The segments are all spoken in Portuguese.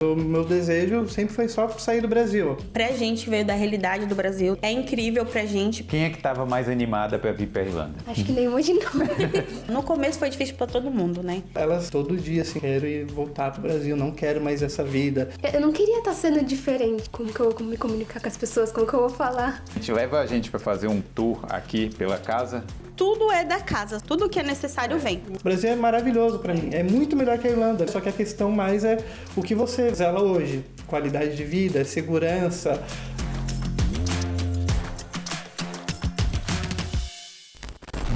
O meu desejo sempre foi só sair do Brasil. Pra gente que veio da realidade do Brasil, é incrível pra gente. Quem é que estava mais animada para vir para Irlanda? Acho que nenhuma de nós. No começo foi difícil pra todo mundo, né? Elas todo dia assim, quero ir voltar pro Brasil, não quero mais essa vida. Eu não queria estar sendo diferente. Como que eu vou me comunicar com as pessoas? Como que eu vou falar? A gente leva a gente para fazer um tour aqui pela casa. Tudo é da casa, tudo que é necessário vem. O Brasil é maravilhoso pra mim, é muito melhor que a Irlanda. Só que a questão mais é o que você zela hoje. Qualidade de vida, segurança.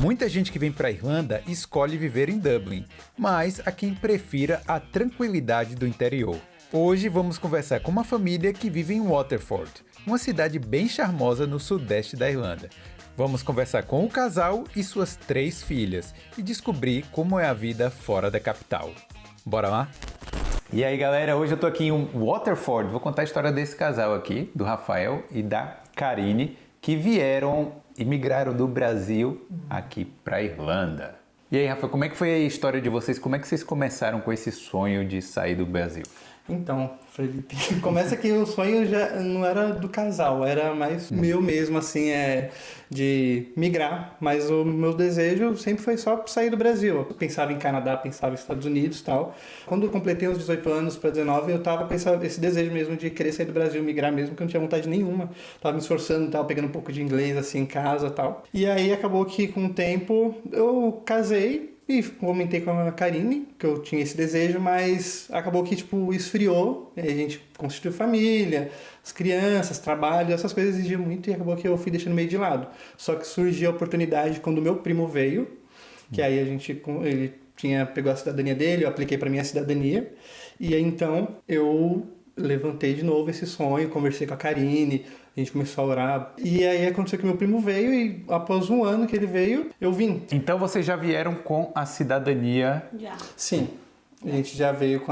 Muita gente que vem para a Irlanda escolhe viver em Dublin, mas há quem prefira a tranquilidade do interior. Hoje vamos conversar com uma família que vive em Waterford, uma cidade bem charmosa no sudeste da Irlanda. Vamos conversar com o casal e suas 3 filhas e descobrir como é a vida fora da capital. Bora lá? E aí, galera, hoje eu tô aqui em Waterford. Vou contar a história desse casal aqui, do Rafael e da Karine, que imigraram do Brasil aqui para Irlanda. E aí, Rafa, como é que foi a história de vocês? Como é que vocês começaram com esse sonho de sair do Brasil? Então, Felipe, começa que o sonho já não era do casal, era mais meu mesmo, assim, de migrar. Mas o meu desejo sempre foi só sair do Brasil. Eu pensava em Canadá, pensava em Estados Unidos e tal. Quando eu completei os 18 anos para 19, eu tava com esse desejo mesmo de querer sair do Brasil, migrar mesmo, que eu não tinha vontade nenhuma. Tava me esforçando, tava pegando um pouco de inglês, assim, em casa e tal. E aí acabou que com o tempo eu casei. E comentei com a Karine que eu tinha esse desejo, mas acabou que, esfriou. E aí a gente constituiu família, as crianças, trabalho, essas coisas exigiam muito e acabou que eu fui deixando meio de lado. Só que surgiu a oportunidade quando o meu primo veio, que aí ele pegou a cidadania dele, eu apliquei para minha cidadania. E aí então eu levantei de novo esse sonho, conversei com a Karine, a gente começou a orar. E aí aconteceu que meu primo veio e após um ano que ele veio, eu vim. Então vocês já vieram com a cidadania? Já. Sim, a gente já veio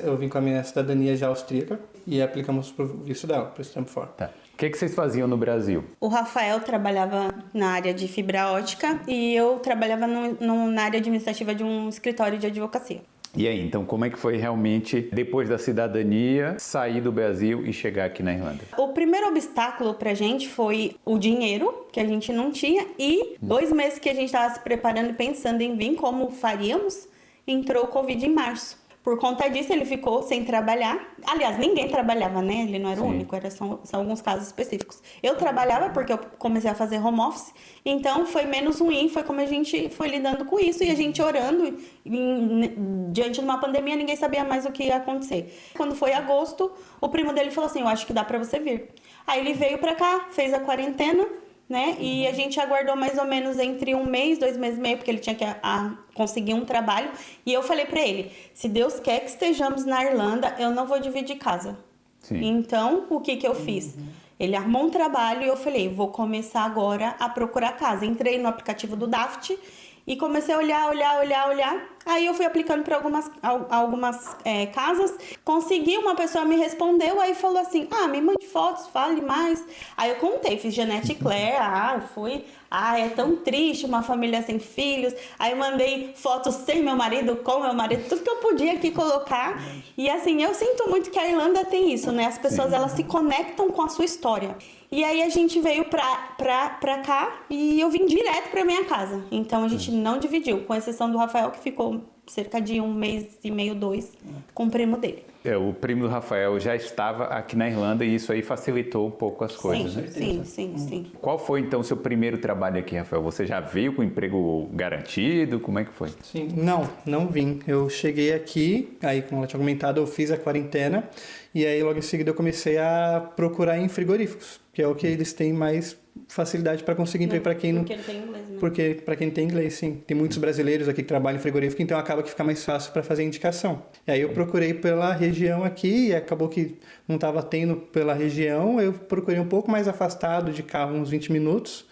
eu vim com a minha cidadania já austríaca e aplicamos pro visto dela, pro Stamp For. Tá. O que vocês faziam no Brasil? O Rafael trabalhava na área de fibra ótica e eu trabalhava na área administrativa de um escritório de advocacia. E aí, então, como é que foi realmente, depois da cidadania, sair do Brasil e chegar aqui na Irlanda? O primeiro obstáculo pra gente foi o dinheiro, que a gente não tinha, e 2 meses que a gente estava se preparando e pensando em vir, como faríamos, entrou o Covid em março. Por conta disso, ele ficou sem trabalhar. Aliás, ninguém trabalhava, né? Ele não era o único, são alguns casos específicos. Eu trabalhava porque eu comecei a fazer home office, então foi menos ruim, foi como a gente foi lidando com isso e a gente orando. Diante de uma pandemia, ninguém sabia mais o que ia acontecer. Quando foi agosto, o primo dele falou assim, eu acho que dá pra você vir. Aí ele veio pra cá, fez a quarentena, né? E a gente aguardou mais ou menos entre 1 mês, 2 meses e meio, porque ele tinha que conseguir um trabalho. E eu falei pra ele, se Deus quer que estejamos na Irlanda, eu não vou dividir casa. Sim. Então, o que eu fiz? Ele arrumou um trabalho e eu falei, vou começar agora a procurar casa. Entrei no aplicativo do Daft e comecei a olhar. Aí eu fui aplicando para algumas casas. Consegui, uma pessoa me respondeu, aí falou assim, me mande fotos, fale mais. Aí eu contei, fiz Jeanette Claire, é tão triste, uma família sem filhos. Aí eu mandei fotos sem meu marido, com meu marido, tudo que eu podia aqui colocar. E assim, eu sinto muito que a Irlanda tem isso, né? As pessoas, elas se conectam com a sua história. E aí a gente veio pra cá e eu vim direto pra minha casa. Então a gente não dividiu, com exceção do Rafael, que ficou cerca de 1 mês e meio, 2, com o primo dele. O primo do Rafael já estava aqui na Irlanda e isso aí facilitou um pouco as coisas, né? Sim. Qual foi então o seu primeiro trabalho aqui, Rafael? Você já veio com emprego garantido? Como é que foi? Sim, não vim. Eu cheguei aqui, aí como ela tinha comentado, eu fiz a quarentena e aí logo em seguida eu comecei a procurar em frigoríficos, que é o que eles têm mais facilidade para conseguir emprego para quem não... Porque não tem inglês, né? Porque para quem não tem inglês, sim. Tem muitos brasileiros aqui que trabalham em frigorífico, então acaba que fica mais fácil para fazer indicação. E aí eu procurei pela região aqui e acabou que não estava tendo pela região, eu procurei um pouco mais afastado de carro, uns 20 minutos.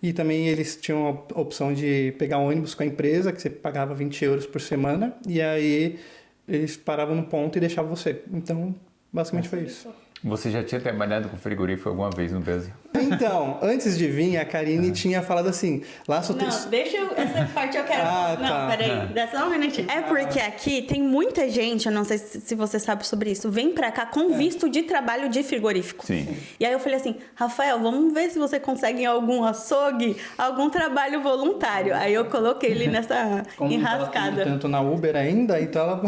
E também eles tinham a opção de pegar um ônibus com a empresa, que você pagava 20 euros por semana, e aí eles paravam no ponto e deixavam você. Então, basicamente foi isso. Você já tinha trabalhado com frigorífico alguma vez no Brasil? Então, antes de vir, a Karine tinha falado assim, lá só tem... Não, deixa essa parte eu quero. Não, tá. peraí, dá só um minutinho. É porque aqui tem muita gente, eu não sei se você sabe sobre isso, vem pra cá com visto de trabalho de frigorífico. Sim. E aí eu falei assim, Rafael, vamos ver se você consegue em algum açougue, algum trabalho voluntário. Aí eu coloquei ele nessa Como não tava enrascada. tendo tanto na Uber ainda, então ela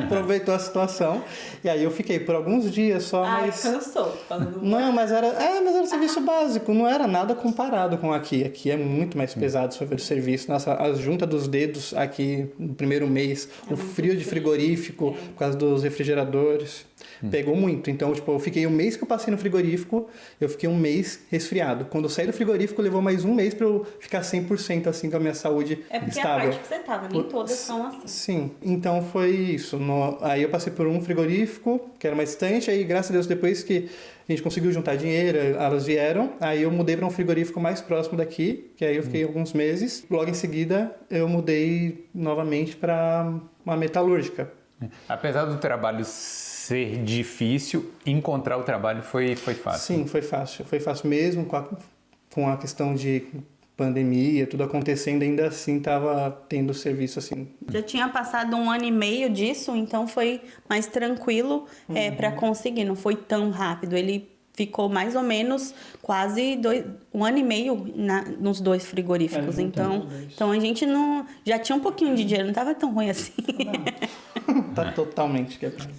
aproveitou a situação. E aí eu fiquei por alguns dias só, Ai, mas... cansou. Não, mas era serviço básico, não era nada comparado com aqui. Aqui é muito mais pesado sobre o serviço. Nossa, a junta dos dedos aqui no primeiro mês, o frio de frigorífico, por causa dos refrigeradores, pegou muito. Então, tipo, eu fiquei um mês que eu passei no frigorífico, eu fiquei um mês resfriado. Quando eu saí do frigorífico, levou mais um mês pra eu ficar 100% assim com a minha saúde É porque estável. a parte que você tava, nem todas são assim. Sim, então foi isso. Aí eu passei por um frigorífico, que era uma estante, aí graças a Deus depois que a gente conseguiu juntar dinheiro, elas vieram, aí eu mudei para um frigorífico mais próximo daqui, que aí eu fiquei alguns meses. Logo em seguida eu mudei novamente para uma metalúrgica. Apesar do trabalho ser difícil, encontrar o trabalho foi fácil. Sim, foi fácil. Foi fácil mesmo com a questão de pandemia, tudo acontecendo, ainda assim tava tendo serviço assim. Já tinha passado 1 ano e meio disso, então foi mais tranquilo para conseguir, não foi tão rápido. Ele ficou mais ou menos quase 1 ano e meio nos 2 frigoríficos. Então a gente não já tinha um pouquinho de dinheiro, não tava tão ruim assim. Tá totalmente quebrado.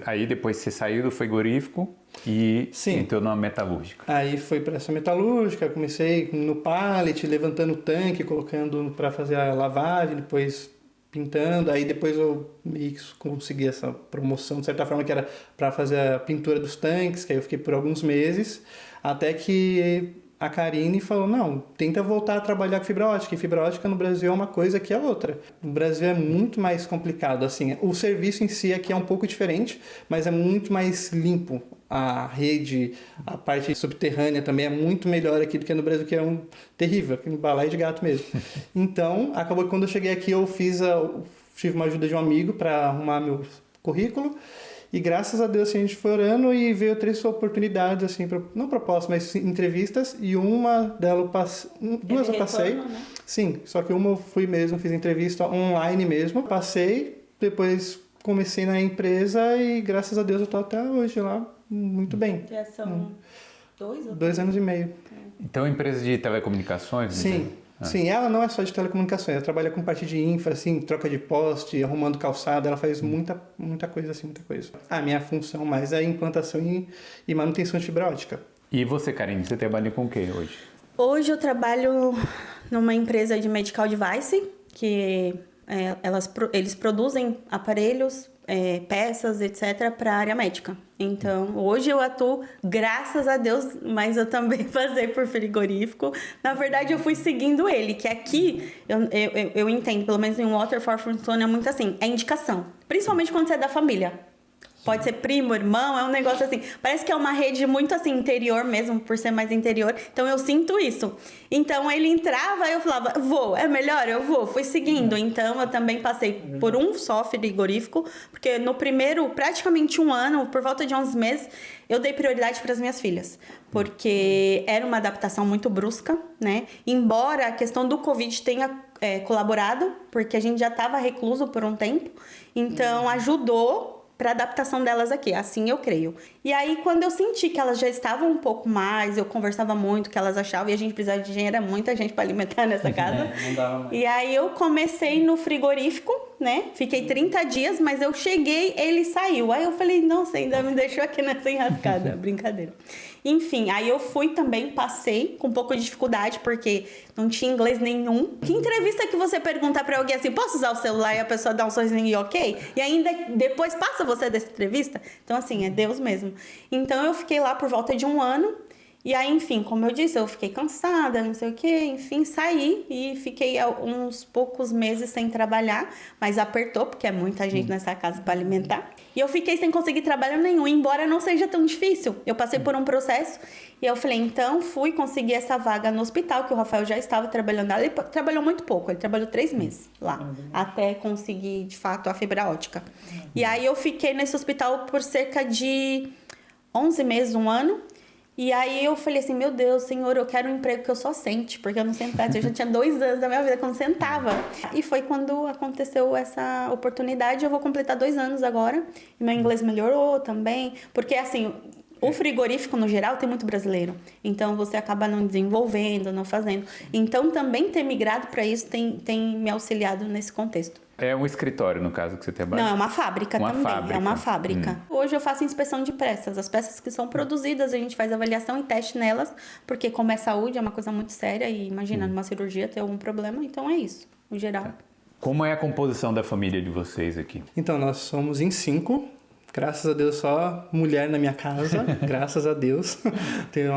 Aí depois você saiu do frigorífico e entrou numa metalúrgica. Aí foi para essa metalúrgica, comecei no pallet, levantando o tanque, colocando para fazer a lavagem, depois pintando. Aí depois eu meio que consegui essa promoção, de certa forma, que era para fazer a pintura dos tanques, que aí eu fiquei por alguns meses, até que a Karine falou, não, tenta voltar a trabalhar com fibra ótica. E fibra ótica no Brasil é uma coisa que é outra. No Brasil é muito mais complicado, assim. O serviço em si aqui é um pouco diferente, mas é muito mais limpo. A rede, a parte subterrânea também é muito melhor aqui do que no Brasil, que é terrível, aqui no balaio de gato mesmo. Então, acabou que quando eu cheguei aqui, eu tive uma ajuda de um amigo para arrumar meu currículo. E graças a Deus assim, a gente foi orando e veio 3 oportunidades, assim, não propostas, mas entrevistas. E uma delas, 2 eu passei. Retorno, né? Sim, só que uma eu fui mesmo, fiz entrevista online mesmo. Passei, depois comecei na empresa e graças a Deus eu tô até hoje lá, muito bem. Já são 2 ou 2 anos e meio. Então, empresa de telecomunicações? Sim. Sim, ela não é só de telecomunicações, ela trabalha com parte de infra, assim, troca de poste, arrumando calçada, ela faz muita coisa assim, muita coisa. A minha função mais é implantação e manutenção de fibra ótica. E você, Karine, você trabalha com o que hoje? Hoje eu trabalho numa empresa de medical device, que eles produzem aparelhos, peças, etc., para a área médica. Então, hoje eu atuo, graças a Deus, mas eu também passei por frigorífico. Na verdade, eu fui seguindo ele, que aqui, eu entendo, pelo menos em Waterford funciona muito assim, é indicação. Principalmente quando você é da família. Pode ser primo, irmão, é um negócio assim. Parece que é uma rede muito assim, interior mesmo, por ser mais interior. Então eu sinto isso. Então ele entrava e eu falava, vou, é melhor, eu vou. Fui seguindo. Então eu também passei por um só frigorífico, porque no primeiro, praticamente 1 ano, por volta de 11 meses, eu dei prioridade para as minhas filhas. Porque era uma adaptação muito brusca, né? Embora a questão do Covid tenha colaborado, porque a gente já estava recluso por um tempo. Então ajudou para adaptação delas aqui, assim eu creio. E aí, quando eu senti que elas já estavam um pouco mais, eu conversava muito o que elas achavam, e a gente precisava de dinheiro, era muita gente para alimentar nessa casa. Não dava mais. E aí eu comecei no frigorífico, né? Fiquei 30 dias, mas eu cheguei, ele saiu. Aí eu falei, nossa, ainda me deixou aqui nessa enrascada. Brincadeira. Enfim, aí eu fui também, passei com um pouco de dificuldade, porque não tinha inglês nenhum. Que entrevista que você pergunta pra alguém assim, posso usar o celular e a pessoa dá um sorrisinho e ok? E ainda depois passa você dessa entrevista? Então, assim, é Deus mesmo. Então, eu fiquei lá por volta de 1 ano. E aí, enfim, como eu disse, eu fiquei cansada, não sei o quê, enfim, saí e fiquei uns poucos meses sem trabalhar, mas apertou, porque é muita gente nessa casa para alimentar. E eu fiquei sem conseguir trabalho nenhum, embora não seja tão difícil. Eu passei por um processo e eu falei, então fui conseguir essa vaga no hospital, que o Rafael já estava trabalhando. Ele trabalhou muito pouco, ele trabalhou 3 meses lá, até conseguir, de fato, a fibra ótica. E aí eu fiquei nesse hospital por cerca de 11 meses, um ano. E aí eu falei assim, meu Deus, Senhor, eu quero um emprego que eu só sente, porque eu não sentava, eu já tinha 2 anos da minha vida que eu não sentava. E foi quando aconteceu essa oportunidade, eu vou completar 2 anos agora, e meu inglês melhorou também, porque assim, o frigorífico no geral tem muito brasileiro, então você acaba não desenvolvendo, não fazendo. Então também ter migrado para isso tem me auxiliado nesse contexto. É um escritório, no caso, que você trabalha? Não, é uma fábrica também. Fábrica. É uma fábrica. Hoje eu faço inspeção de peças. As peças que são produzidas, a gente faz avaliação e teste nelas, porque como é saúde, é uma coisa muito séria e imagina, numa cirurgia ter algum problema, então é isso, no geral. Como é a composição da família de vocês aqui? Então, nós somos em 5. Graças a Deus, só mulher na minha casa. Graças a Deus. Tenho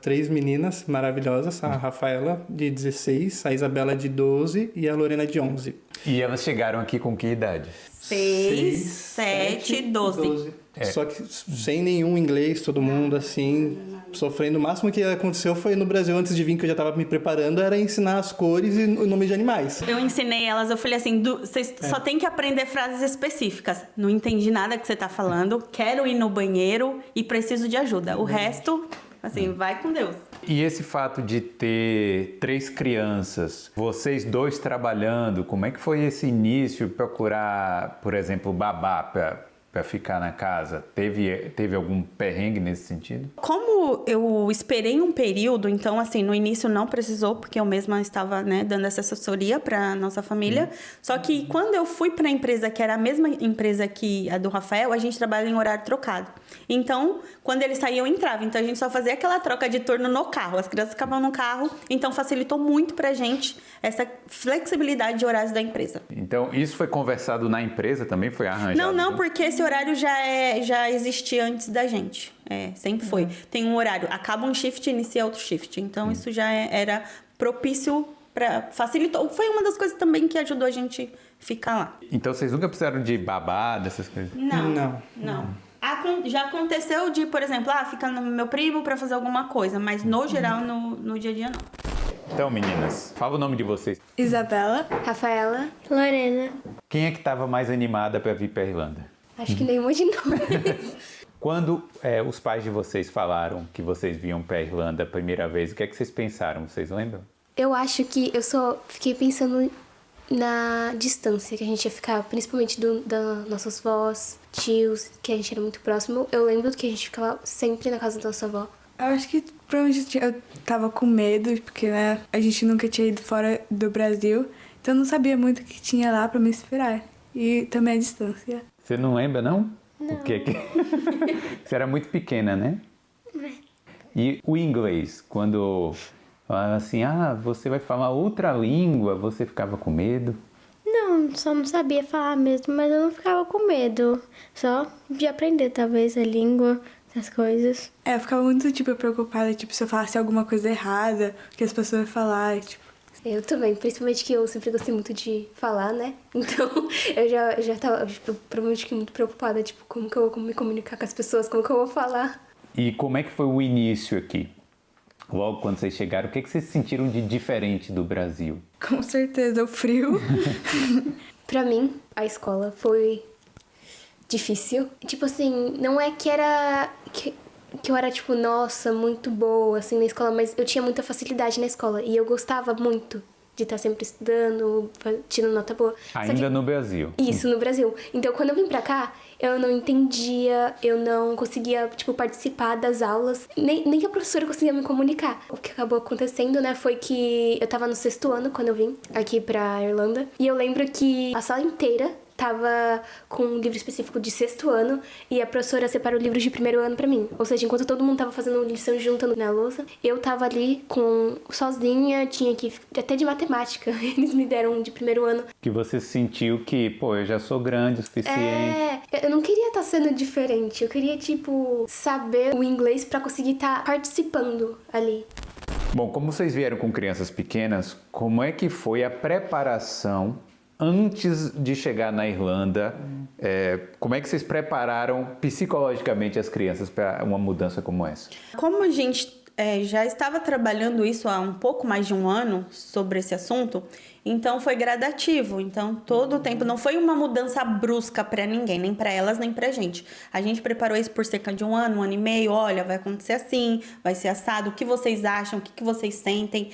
3 meninas maravilhosas. A Rafaela, de 16, a Isabela, de 12 e a Lorena, de 11. E elas chegaram aqui com que idade? 6, 7, 12. Só que sem nenhum inglês, todo mundo assim, sofrendo. O máximo que aconteceu foi no Brasil, antes de vir, que eu já estava me preparando, era ensinar as cores e o nome de animais. Eu ensinei elas, eu falei assim, vocês só tem que aprender frases específicas. Não entendi nada que você tá falando, quero ir no banheiro e preciso de ajuda. O resto, assim, vai com Deus. E esse fato de ter 3 crianças, vocês 2 trabalhando, como é que foi esse início, procurar, por exemplo, babá para ficar na casa? Teve algum perrengue nesse sentido? Como eu esperei um período, então assim, no início não precisou, porque eu mesma estava, né, dando essa assessoria para nossa família. Só que quando eu fui para a empresa, que era a mesma empresa que a do Rafael, a gente trabalha em horário trocado. Então, quando ele saía, eu entrava. Então, a gente só fazia aquela troca de turno no carro. As crianças ficavam no carro. Então, facilitou muito pra gente essa flexibilidade de horários da empresa. Então, isso foi conversado na empresa também? Foi arranjado? Não, porque esse horário já existia antes da gente. Sempre foi. Tem um horário, acaba um shift e inicia outro shift. Então, isso já era propício para facilitou. Foi uma das coisas também que ajudou a gente ficar lá. Então, vocês nunca precisaram de babá, dessas coisas? Não. Já aconteceu de, por exemplo, ficar no meu primo para fazer alguma coisa, mas no geral, no dia a dia, não. Então, meninas, fala o nome de vocês. Isabela, Rafaela, Lorena. Quem é que estava mais animada para vir para Irlanda? acho que nenhuma de nós. Quando os pais de vocês falaram que vocês vinham para Irlanda a primeira vez, o que é que vocês pensaram? Vocês lembram? Eu acho que eu só fiquei pensando na distância que a gente ia ficar, principalmente das nossas avós, tios, que a gente era muito próximo. Eu lembro que a gente ficava sempre na casa da nossa avó. Eu acho que provavelmente eu tava com medo, porque, né, a gente nunca tinha ido fora do Brasil, então eu não sabia muito o que tinha lá pra me esperar. E também a distância. Você não lembra, não? Não. O que? Você era muito pequena, né? E o inglês, quando falava assim, você vai falar outra língua, você ficava com medo? Não, só não sabia falar mesmo, mas eu não ficava com medo. Só de aprender, talvez, a língua, essas coisas. Eu ficava muito, preocupada, se eu falasse alguma coisa errada, o que as pessoas iam falar, Eu também, principalmente que eu sempre gostei muito de falar, né? Então, eu já tava, provavelmente muito preocupada, como que eu vou me comunicar com as pessoas, como que eu vou falar. E como é que foi o início aqui? Logo quando vocês chegaram, o que vocês sentiram de diferente do Brasil? Com certeza, o frio. Pra mim, a escola foi difícil. Não é que era... que eu era, nossa, muito boa, assim, na escola, mas eu tinha muita facilidade na escola. E eu gostava muito de estar sempre estudando, tirando nota boa. Ainda no Brasil? Isso, no Brasil. Então, quando eu vim pra cá, eu não entendia, eu não conseguia, participar das aulas. Nem a professora conseguia me comunicar. O que acabou acontecendo, né, foi que eu tava no 6º ano, quando eu vim aqui pra Irlanda. E eu lembro que a sala inteira tava com um livro específico de 6º ano e a professora separou livros de 1º ano pra mim. Ou seja, enquanto todo mundo tava fazendo lição juntando na lousa, eu tava ali sozinha, tinha que... Até de matemática, eles me deram de 1º ano. Que você sentiu que, eu já sou grande o suficiente. Eu não queria estar sendo diferente, eu queria, saber o inglês pra conseguir estar participando ali. Bom, como vocês vieram com crianças pequenas, como é que foi a preparação antes de chegar na Irlanda? Como é que vocês prepararam psicologicamente as crianças para uma mudança como essa? Como a gente já estava trabalhando isso há um pouco mais de um ano sobre esse assunto, então foi gradativo. Então, todo o tempo, não foi uma mudança brusca para ninguém, nem para elas, nem pra gente. A gente preparou isso por cerca de um ano e meio. Olha, vai acontecer assim, vai ser assado. O que vocês acham? O que vocês sentem?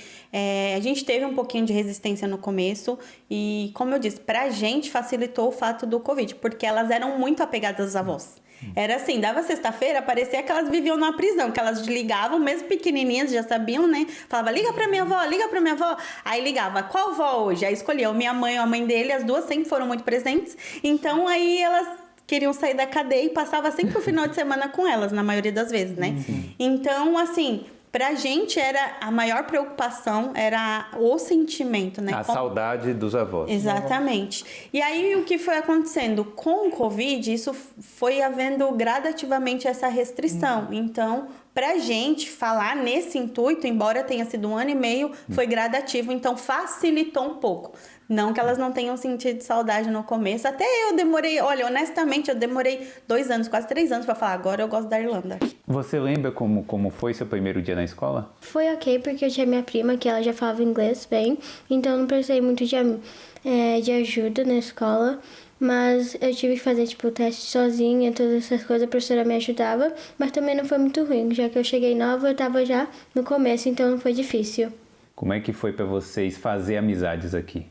A gente teve um pouquinho de resistência no começo e, como eu disse, pra gente facilitou o fato do Covid, porque elas eram muito apegadas às avós. Era assim, dava sexta-feira, parecia que elas viviam numa prisão, que elas ligavam, mesmo pequenininhas, já sabiam, né? Falava, liga pra minha avó, liga pra minha avó. Aí ligava, qual avó hoje? Aí escolhia minha mãe ou a mãe dele, as duas sempre foram muito presentes. Então, aí elas queriam sair da cadeia e passava sempre o final de semana com elas, na maioria das vezes, né? Então, assim, pra gente era a maior preocupação, era o sentimento, né? A saudade dos avós. Exatamente. E aí o que foi acontecendo? Com o Covid, isso foi havendo gradativamente essa restrição. Então, pra gente falar nesse intuito, embora tenha sido um ano e meio, foi gradativo, então facilitou um pouco. Não que elas não tenham sentido saudade no começo. Até eu demorei, olha, honestamente, eu demorei 2 anos, quase 3 anos pra falar, agora eu gosto da Irlanda. Você lembra como foi seu primeiro dia na escola? Foi ok, porque eu tinha minha prima, que ela já falava inglês bem, então eu não precisei muito de ajuda na escola. Mas eu tive que fazer, tipo, o teste sozinha, todas essas coisas, a professora me ajudava. Mas também não foi muito ruim, já que eu cheguei nova, eu tava já no começo, então não foi difícil. Como é que foi pra vocês fazer amizades aqui?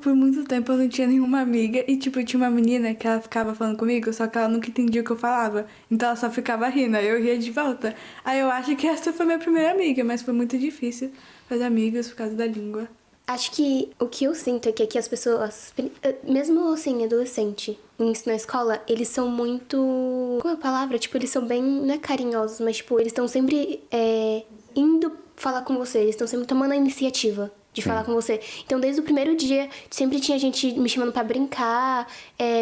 Por muito tempo eu não tinha nenhuma amiga e, tipo, tinha uma menina que ela ficava falando comigo, só que ela nunca entendia o que eu falava. Então ela só ficava rindo, aí eu ria de volta. Aí eu acho que essa foi minha primeira amiga, mas foi muito difícil fazer amigos por causa da língua. Acho que o que eu sinto é que aqui as pessoas, mesmo assim, adolescente, na escola, eles são muito... Qual é a palavra? Tipo, eles são bem, não é carinhosos, mas, tipo, eles estão sempre indo falar com você, eles estão sempre tomando a iniciativa de falar com você. Então, desde o primeiro dia, sempre tinha gente me chamando pra brincar,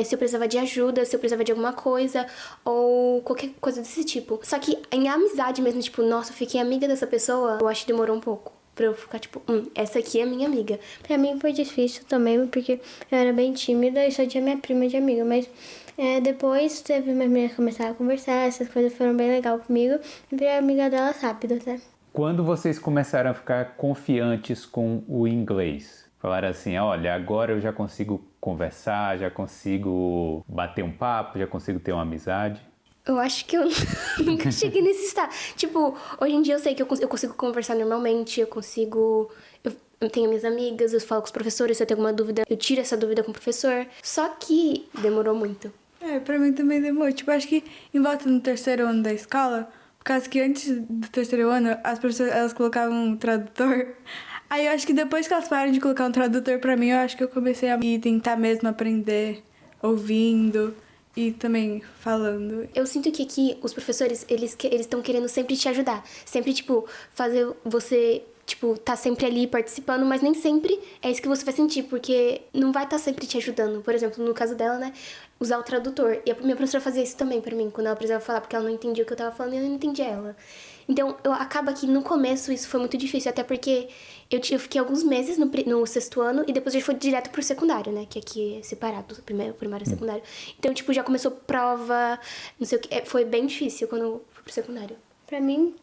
se eu precisava de ajuda, se eu precisava de alguma coisa, ou qualquer coisa desse tipo. Só que em amizade mesmo, tipo, nossa, eu fiquei amiga dessa pessoa, eu acho que demorou um pouco. Pra eu ficar tipo, essa aqui é minha amiga. Pra mim foi difícil também, porque eu era bem tímida e só tinha minha prima de amiga. Mas depois teve minhas meninas que começaram a conversar, essas coisas foram bem legais comigo. E virei amiga delas rápido, tá? Quando vocês começaram a ficar confiantes com o inglês? Falaram assim, olha, agora eu já consigo conversar, já consigo bater um papo, já consigo ter uma amizade? Eu acho que eu nunca cheguei nesse estado. Tipo, hoje em dia eu sei que eu consigo conversar normalmente, eu tenho minhas amigas, eu falo com os professores, se eu tenho alguma dúvida, eu tiro essa dúvida com o professor. Só que demorou muito. Pra mim também demorou. Tipo, acho que em volta no 3º ano da escola, por causa que antes do 3º ano, as professoras, elas colocavam um tradutor. Aí eu acho que depois que elas pararam de colocar um tradutor pra mim, eu acho que eu comecei a tentar mesmo aprender, ouvindo e também falando. Eu sinto que aqui os professores, eles estão querendo sempre te ajudar. Sempre, tipo, fazer você, tipo, tá sempre ali participando, mas nem sempre é isso que você vai sentir, porque não vai estar sempre te ajudando. Por exemplo, no caso dela, né, usar o tradutor. E a minha professora fazia isso também pra mim, quando ela precisava falar, porque ela não entendia o que eu tava falando e eu não entendia ela. Então, acaba que no começo isso foi muito difícil, até porque eu fiquei alguns meses no 6º ano e depois já foi direto pro secundário, né? Que aqui é separado, primário e secundário. Então, tipo, já começou prova, não sei o que. Foi bem difícil quando eu fui pro secundário. Pra mim,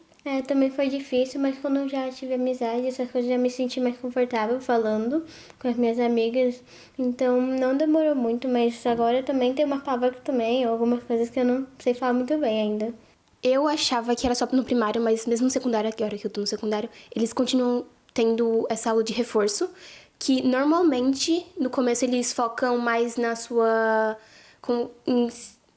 também foi difícil, mas quando eu já tive amizade, essas coisas, já me senti mais confortável falando com as minhas amigas. Então, não demorou muito, mas agora também tem uma palavra que também, algumas coisas que eu não sei falar muito bem ainda. Eu achava que era só no primário, mas mesmo no secundário, agora que eu tô no secundário, eles continuam tendo essa aula de reforço, que normalmente, no começo, eles focam mais na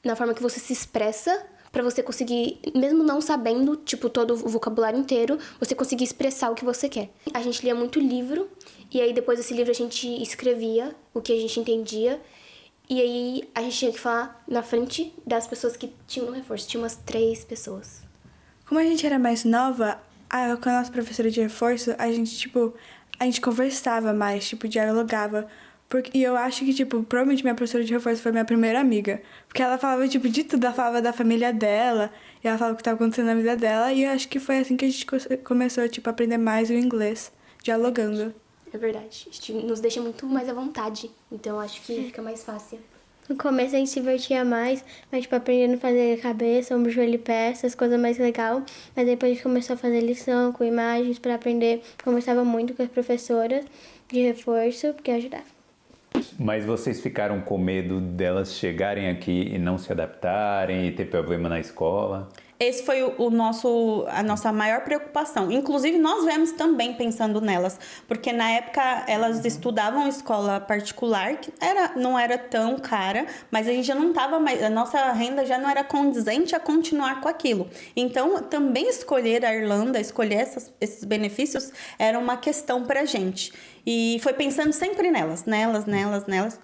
na forma que você se expressa, pra você conseguir, mesmo não sabendo, tipo, todo o vocabulário inteiro, você conseguir expressar o que você quer. A gente lia muito livro, e aí depois desse livro a gente escrevia o que a gente entendia, e aí a gente tinha que falar na frente das pessoas que tinham no reforço. Tinha umas 3 pessoas. Como a gente era mais nova, com a nossa professora de reforço, a gente conversava mais, tipo, dialogava. E eu acho que, tipo, provavelmente minha professora de reforço foi minha primeira amiga. Porque ela falava, tipo, de tudo. Ela falava da família dela, e ela falava o que estava acontecendo na vida dela. E eu acho que foi assim que a gente começou, tipo, a aprender mais o inglês, dialogando. É verdade. Nos deixa muito mais à vontade. Então, acho que fica mais fácil. No começo a gente se divertia mais, mas tipo, aprendendo a fazer cabeça, ombro, joelho e pé, essas coisas mais legal. Mas depois a gente começou a fazer lição com imagens para aprender. Conversava muito com as professoras de reforço, porque ajudava. Mas vocês ficaram com medo delas chegarem aqui e não se adaptarem e ter problema na escola? Esse foi a nossa maior preocupação. Inclusive, nós viemos também pensando nelas, porque na época elas estudavam escola particular, que não era tão cara, mas a gente já não estava mais, a nossa renda já não era condizente a continuar com aquilo. Então, também escolher a Irlanda, escolher esses benefícios, era uma questão pra gente. E foi pensando sempre nelas.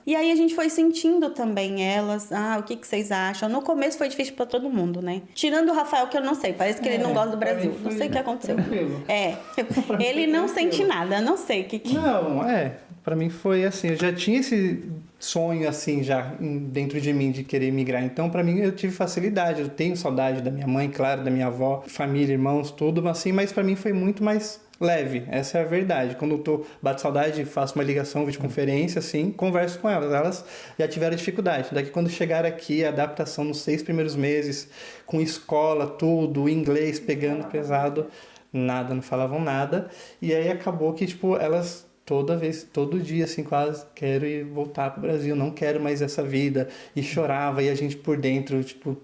E aí a gente foi sentindo também elas. O que vocês acham? No começo foi difícil pra todo mundo, né? Tirando o Rafael, que eu não sei. Parece que ele não gosta do Brasil. Não sei o que aconteceu. Tranquilo. Ele não sente nada. Não sei o que... Não, pra mim foi assim, eu já tinha esse sonho assim já dentro de mim de querer migrar. Então, pra mim, eu tive facilidade. Eu tenho saudade da minha mãe, claro, da minha avó, família, irmãos, tudo, assim, mas pra mim foi muito mais leve, essa é a verdade. Quando eu bato saudade, faço uma ligação, videoconferência, assim, converso com elas. Elas já tiveram dificuldade. Daqui quando chegaram aqui, a adaptação nos 6 primeiros meses, com escola, tudo, inglês pegando pesado, nada, não falavam nada. E aí acabou que, tipo, elas todo dia, assim, quase, quero ir voltar pro Brasil, não quero mais essa vida. E chorava, e a gente por dentro, tipo...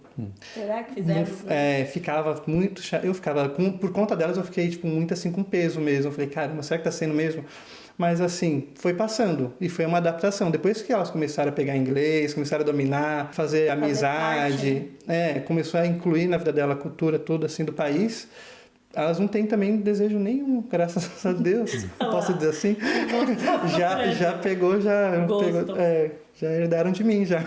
Será que fizeram? Ficava muito chato. Eu ficava, por conta delas, eu fiquei, tipo, muito assim, com peso mesmo. Eu falei, caramba, será que tá sendo mesmo? Mas, assim, foi passando. E foi uma adaptação. Depois que elas começaram a pegar inglês, começaram a dominar, fazer amizade, começou a incluir na vida dela a cultura toda, assim, do país... Elas não têm também desejo nenhum, graças a Deus. Posso dizer assim? Já herdaram de mim, já.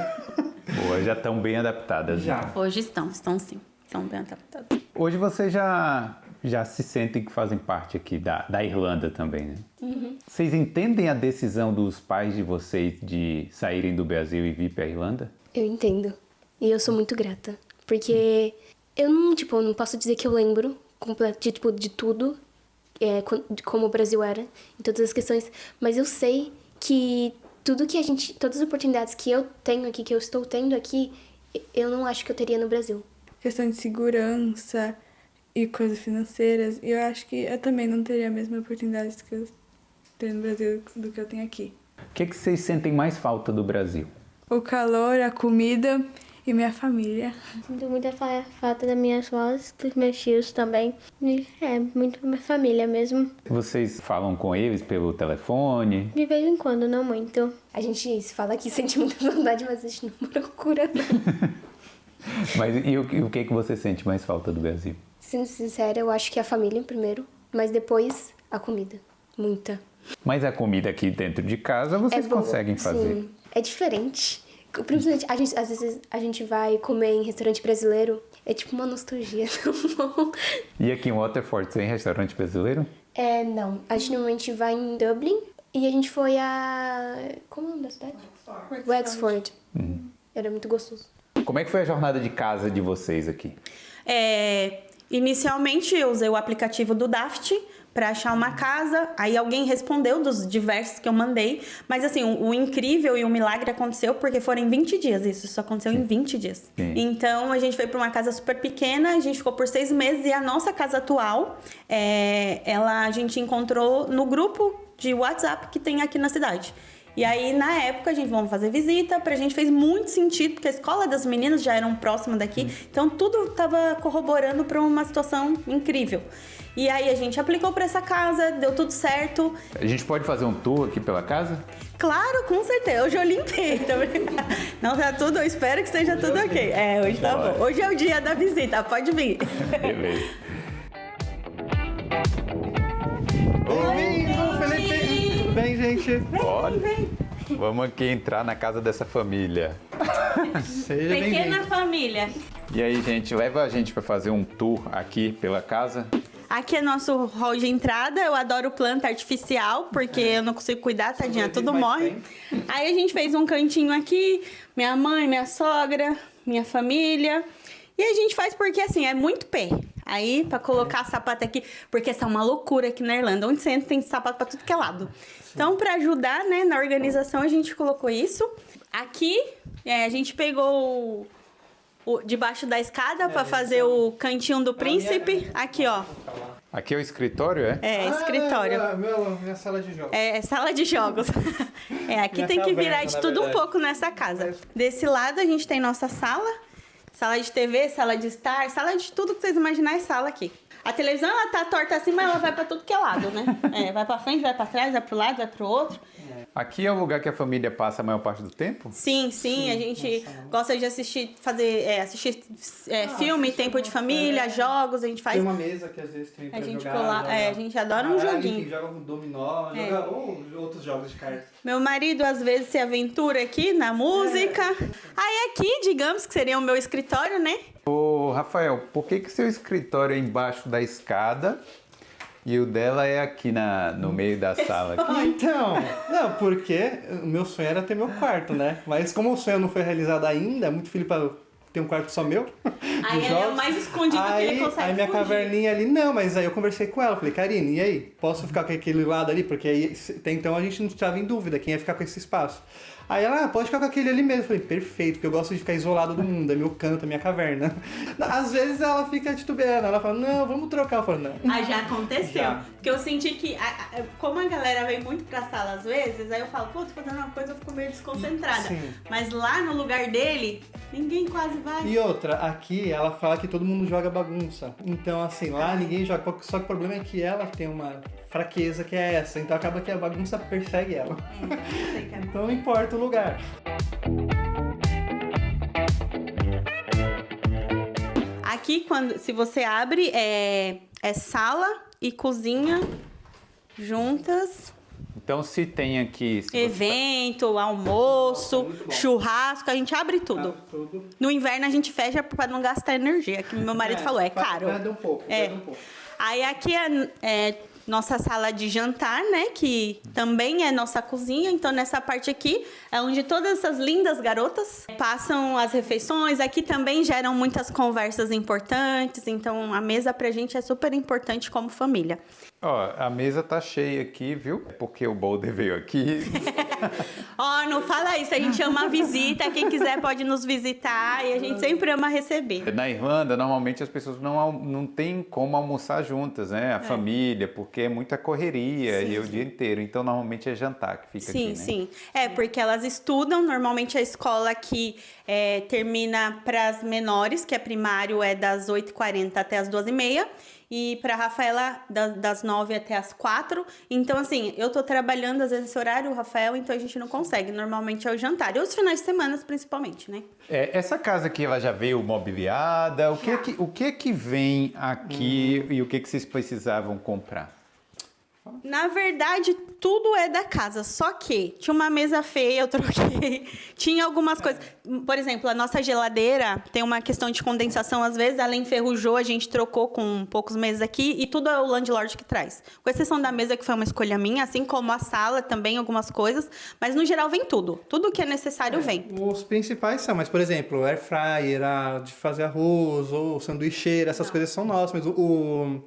Boa, já estão bem adaptadas. Já. Hoje estão sim. Estão bem adaptadas. Hoje vocês já se sentem que fazem parte aqui da Irlanda também, né? Uhum. Vocês entendem a decisão dos pais de vocês de saírem do Brasil e vir para a Irlanda? Eu entendo. E eu sou muito grata. Porque eu não posso dizer que eu lembro completo de tudo, de como o Brasil era, em todas as questões, mas eu sei que todas as oportunidades que eu tenho aqui, que eu estou tendo aqui, eu não acho que eu teria no Brasil. Questão de segurança e coisas financeiras, e eu acho que eu também não teria a mesma oportunidade que eu tenho no Brasil do que eu tenho aqui. O que vocês sentem mais falta do Brasil? O calor, a comida e minha família. Sinto muita falta das minhas avós, dos meus tios também. E muito minha família mesmo. Vocês falam com eles pelo telefone? De vez em quando, não muito. A gente se fala que sente muita saudade, mas a gente não procura, não. Mas e o que você sente mais falta do Brasil? Sendo sincera, eu acho que a família primeiro, mas depois a comida. Muita. Mas a comida aqui dentro de casa vocês conseguem fazer? Sim, é diferente. Principalmente, às vezes a gente vai comer em restaurante brasileiro, é tipo uma nostalgia, tão bom. E aqui em Waterford tem restaurante brasileiro? Não. A gente normalmente vai em Dublin e a gente foi como é o nome da cidade? Wexford. Era muito gostoso. Como é que foi a jornada de casa de vocês aqui? Inicialmente eu usei o aplicativo do Daft para achar uma casa, aí alguém respondeu dos diversos que eu mandei, mas assim, o incrível e o milagre aconteceu porque foram em 20 dias, isso aconteceu em 20 dias. Sim. Então a gente foi para uma casa super pequena, a gente ficou por 6 meses e a nossa casa atual, a gente encontrou no grupo de WhatsApp que tem aqui na cidade. E aí, na época, a gente vamos fazer visita, pra gente fez muito sentido, porque a escola das meninas já eram próxima daqui, então tudo tava corroborando pra uma situação incrível. E aí a gente aplicou pra essa casa, deu tudo certo. A gente pode fazer um tour aqui pela casa? Claro, com certeza. Hoje eu limpei, tá brincando? Não, tá tudo, eu espero que esteja tudo ok. Hoje tá bom. Hoje é o dia da visita, pode vir. Beleza. Bem-vindo, Felipe! Tudo bem, gente? Olha, vamos aqui entrar na casa dessa família. Seja bem-vindo. Pequena família. E aí, gente, leva a gente pra fazer um tour aqui pela casa. Aqui é nosso hall de entrada. Eu adoro planta artificial, porque eu não consigo cuidar, tadinha, tudo morre. Aí a gente fez um cantinho aqui, minha mãe, minha sogra, minha família. E a gente faz porque, assim, é muito pé. Aí, pra colocar sapato aqui, porque essa é uma loucura aqui na Irlanda. Onde você entra, tem sapato pra tudo que é lado. Então, pra ajudar, né, na organização, a gente colocou isso. Aqui, a gente pegou debaixo da escada pra fazer o cantinho do príncipe. Aqui, ó. Aqui é o escritório, é? É, escritório. Minha sala de jogos. É, sala de jogos. Aqui Minha tem que virar caverna, de na tudo um verdade. pouco nessa casa. Desse lado a gente tem nossa sala. Sala de TV, sala de estar, sala de tudo que vocês imaginarem, sala aqui. A televisão, ela tá torta assim, mas ela vai pra tudo que é lado, né? Vai pra frente, vai pra trás, vai pro lado, vai pro outro. Aqui é o lugar que a família passa a maior parte do tempo? Sim, a gente gosta de assistir filme, tempo de família, jogos, a gente faz... Tem uma mesa que às vezes tem pra A gente jogar. a gente adora um joguinho. Enfim, joga um dominó, joga ou outros jogos de cartas. Meu marido, às vezes, se aventura aqui na música. Aí aqui, digamos que seria o meu escritório, né? Ô, Rafael, por que seu escritório é embaixo da escada e o dela é aqui no meio da sala? Aqui? Então, não, porque o meu sonho era ter meu quarto, né? Mas como o sonho não foi realizado ainda, muito filho pra ter um quarto só meu. Aí ele é o mais escondido que ele consegue Aí minha fugir. caverninha ali, não, mas aí eu conversei com ela, falei, Karine, e aí? Posso ficar com aquele lado ali? Porque aí, até então a gente não estava em dúvida quem ia ficar com esse espaço. Aí ela, pode ficar com aquele ali mesmo. Eu falei, perfeito, porque eu gosto de ficar isolado do mundo, é meu canto, é minha caverna. Às vezes ela fica titubeando, ela fala, não, vamos trocar. Eu falo, não. Ah, já aconteceu. Já. Porque eu senti que, como a galera vem muito pra sala às vezes, aí eu falo, pô, tô fazendo uma coisa, eu fico meio desconcentrada. Sim. Mas lá no lugar dele, ninguém quase vai. E outra, aqui ela fala que todo mundo joga bagunça. Então, assim, lá ninguém joga. Só que o problema é que ela tem uma fraqueza que é essa. Então acaba que a bagunça persegue ela. Não sei que é. Então não importa o lugar. Aqui, se você abre, é sala e cozinha juntas. Então, se tem aqui... se você- Evento, almoço, muito bom. churrasco, a gente abre tudo. Tudo. No inverno a gente fecha pra não gastar energia, que meu marido falou, é caro. Perde um pouco, perde um pouco. Aí aqui é nossa sala de jantar, né? Que também é nossa cozinha. Então, nessa parte aqui é onde todas essas lindas garotas passam as refeições. Aqui também geram muitas conversas importantes. Então, a mesa pra gente é super importante como família. Ó, a mesa tá cheia aqui, viu? É porque o Boulder veio aqui. Ó, não fala isso. A gente ama a visita. Quem quiser pode nos visitar. E a gente sempre ama receber. Na Irlanda, normalmente as pessoas não têm como almoçar juntas, né? A família, porque é muita correria e é o dia inteiro. Então, normalmente é jantar que fica aqui, né? Sim. É, porque elas estudam. Normalmente a escola aqui termina para as menores, que é primário, é das 8h40 até as 12h30. E para a Rafaela, das 9 até as 4. Então, assim, eu tô trabalhando às vezes esse horário, o Rafael, então a gente não consegue. Normalmente é o jantar. E os finais de semana, principalmente, né? Essa casa aqui, ela já veio mobiliada. O que é que vem aqui e o que vocês precisavam comprar? Na verdade, tudo é da casa, só que tinha uma mesa feia, eu troquei. Tinha algumas coisas. Por exemplo, a nossa geladeira tem uma questão de condensação, às vezes ela enferrujou, a gente trocou com poucos meses aqui e tudo é o landlord que traz. Com exceção da mesa, que foi uma escolha minha, assim como a sala também, algumas coisas. Mas no geral vem tudo. Tudo que é necessário vem. Os principais são, mas por exemplo, air fryer, de fazer arroz, ou sanduicheira, essas coisas são nossas, mas o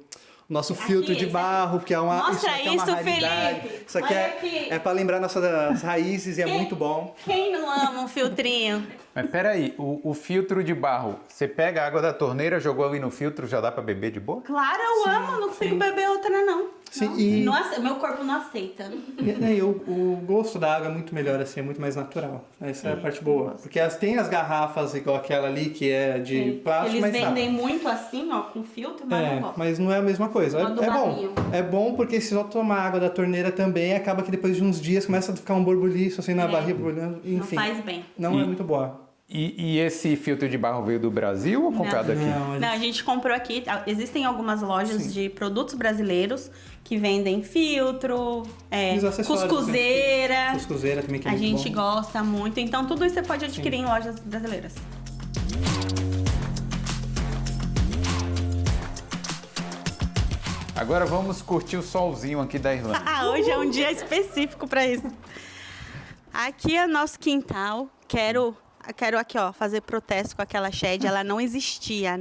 nosso filtro de barro, que é uma Mostra aqui é uma isso, raridade. Felipe. Isso aqui Olha aqui. é para lembrar nossas raízes e é muito bom. Quem não ama um filtrinho? Mas peraí, o filtro de barro, você pega a água da torneira, jogou ali no filtro, já dá pra beber de boa? Claro, eu amo, não consigo beber outra, não. Sim, Não. e- Nossa, meu corpo não aceita. E o gosto da água é muito melhor, assim, é muito mais natural. Essa é a parte boa. Porque tem as garrafas igual aquela ali, que é de plástico, Eles mas vendem muito assim, ó, com filtro, mas não gosto. mas não é a mesma coisa. Gosto do É bom. barrinho. É bom porque se só tomar água da torneira também, acaba que depois de uns dias começa a ficar um borbuliço assim na barriga, borbulhando, enfim. Não faz bem. Não é muito boa. E esse filtro de barro veio do Brasil ou comprado aqui? Não, a gente comprou aqui. Existem algumas lojas de produtos brasileiros que vendem filtro, E os acessórios, cuscuzeira. Cuscuzeira também, que é A muito gente bom. gosta muito. Então, tudo isso você pode adquirir em lojas brasileiras. Agora vamos curtir o solzinho aqui da Irlanda. Hoje é um dia específico para isso. Aqui é nosso quintal. Quero quero aqui, ó, fazer protesto com aquela shed. Ela não existia.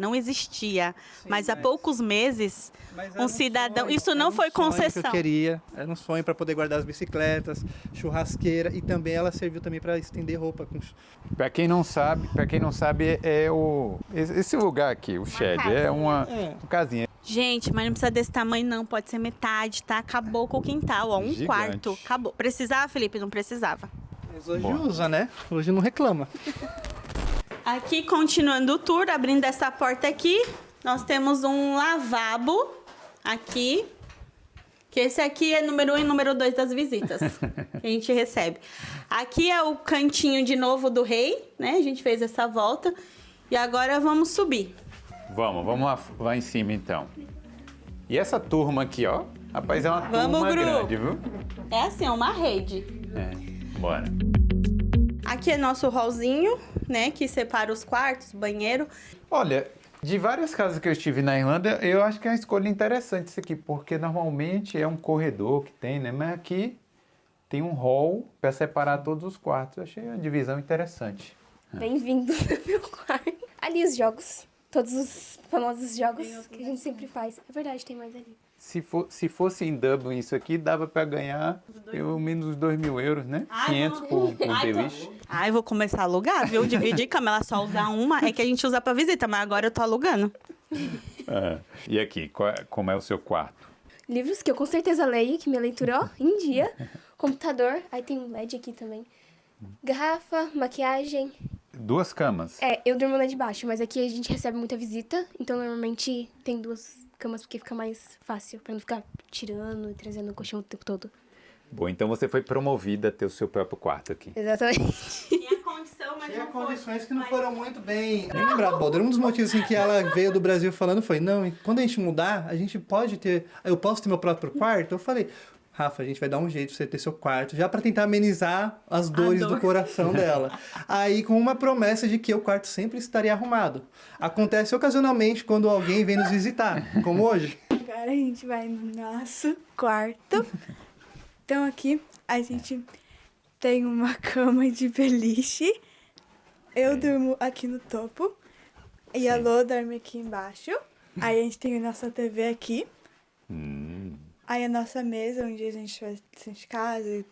Mas há poucos meses, Mas era um cidadão... sonho, Isso era não um foi sonho concessão. que eu queria, era um sonho para poder guardar as bicicletas, churrasqueira, e também ela serviu também para estender roupa. Pra quem não sabe, esse lugar aqui, o shed, é uma casinha. Gente, mas não precisa desse tamanho não, pode ser metade, tá? Acabou com o quintal, ó, um Gigante. quarto, acabou. Precisava, Felipe? Não precisava. Mas hoje usa, né? Hoje não reclama. Aqui, continuando o tour, abrindo essa porta aqui, nós temos um lavabo aqui, que esse aqui é número 1 e número 2 das visitas que a gente recebe. Aqui é o cantinho de novo do rei, né? A gente fez essa volta e agora vamos subir. Vamos lá em cima então. E essa turma aqui, ó, rapaz, é uma Vamos, turma grupo. grande, viu? É assim, é uma rede. Bora. Aqui é nosso hallzinho, né? Que separa os quartos, banheiro. Olha, de várias casas que eu estive na Irlanda, eu acho que é uma escolha interessante isso aqui, porque normalmente é um corredor que tem, né? Mas aqui tem um hall para separar todos os quartos. Eu achei a divisão interessante. Bem-vindos ao meu quarto. Ali os jogos. Todos os famosos jogos que a gente sempre faz. É verdade, tem mais ali. Se fosse em Dublin isso aqui, dava para ganhar pelo menos 2.000 euros, né? 500 por beliche. Ai, vou começar a alugar, viu? Dividir cama, ela só usar uma. É que a gente usa pra visita, mas agora eu tô alugando. E aqui, como é o seu quarto? Livros que eu com certeza leio, que minha leitura, ó, em dia. Computador, aí tem um LED aqui também. Garrafa, maquiagem. 2 camas. Eu durmo lá de baixo, mas aqui a gente recebe muita visita, então normalmente tem 2 camas porque fica mais fácil, pra não ficar tirando e trazendo o colchão o tempo todo. Bom, então você foi promovida a ter o seu próprio quarto aqui. Exatamente. Tinha condição, mas Tinha não foi. condições que não foram muito bem lembrado, Balder. Um dos motivos assim, que ela veio do Brasil falando foi, não, quando a gente mudar, a gente pode ter... Eu posso ter meu próprio quarto? Eu falei... Rafa, a gente vai dar um jeito pra você ter seu quarto, já pra tentar amenizar as dores do coração dela. Aí, com uma promessa de que o quarto sempre estaria arrumado. Acontece ocasionalmente quando alguém vem nos visitar, como hoje. Agora a gente vai no nosso quarto. Então aqui a gente tem uma cama de beliche. Eu durmo aqui no topo. E a Lô dorme aqui embaixo. Aí a gente tem a nossa TV aqui. Aí a nossa mesa, onde a gente faz lição de casa e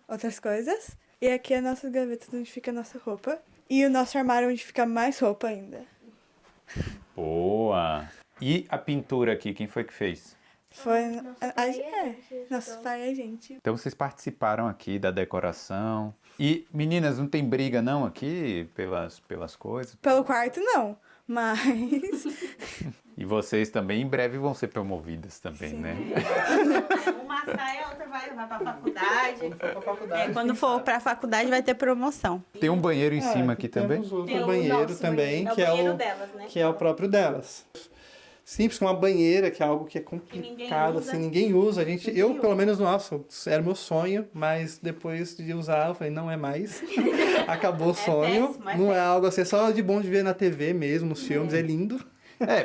outras coisas. E aqui a nossa gaveta, onde fica a nossa roupa. E o nosso armário, onde fica mais roupa ainda. Boa! E a pintura aqui, quem foi que fez? Foi nossos pais e a gente. Então vocês participaram aqui da decoração. E, meninas, não tem briga não aqui pelas coisas? Pelo quarto, não. Mas... E vocês também em breve vão ser promovidas também, né? Uma sai, a outra vai pra faculdade. Quando for pra faculdade vai ter promoção. Tem um banheiro em cima aqui também? Temos outro Tem o banheiro nosso também, banheiro. que É o é banheiro o delas, né? que é o próprio delas. Simples, com uma banheira, que é algo que é complicado, usa. assim, ninguém usa. Eu, pelo menos, nossa, era meu sonho, mas depois de usar, eu falei, não é mais. Acabou o sonho. péssimo, Não é algo assim, é só de bom de ver na TV mesmo, nos filmes, é lindo.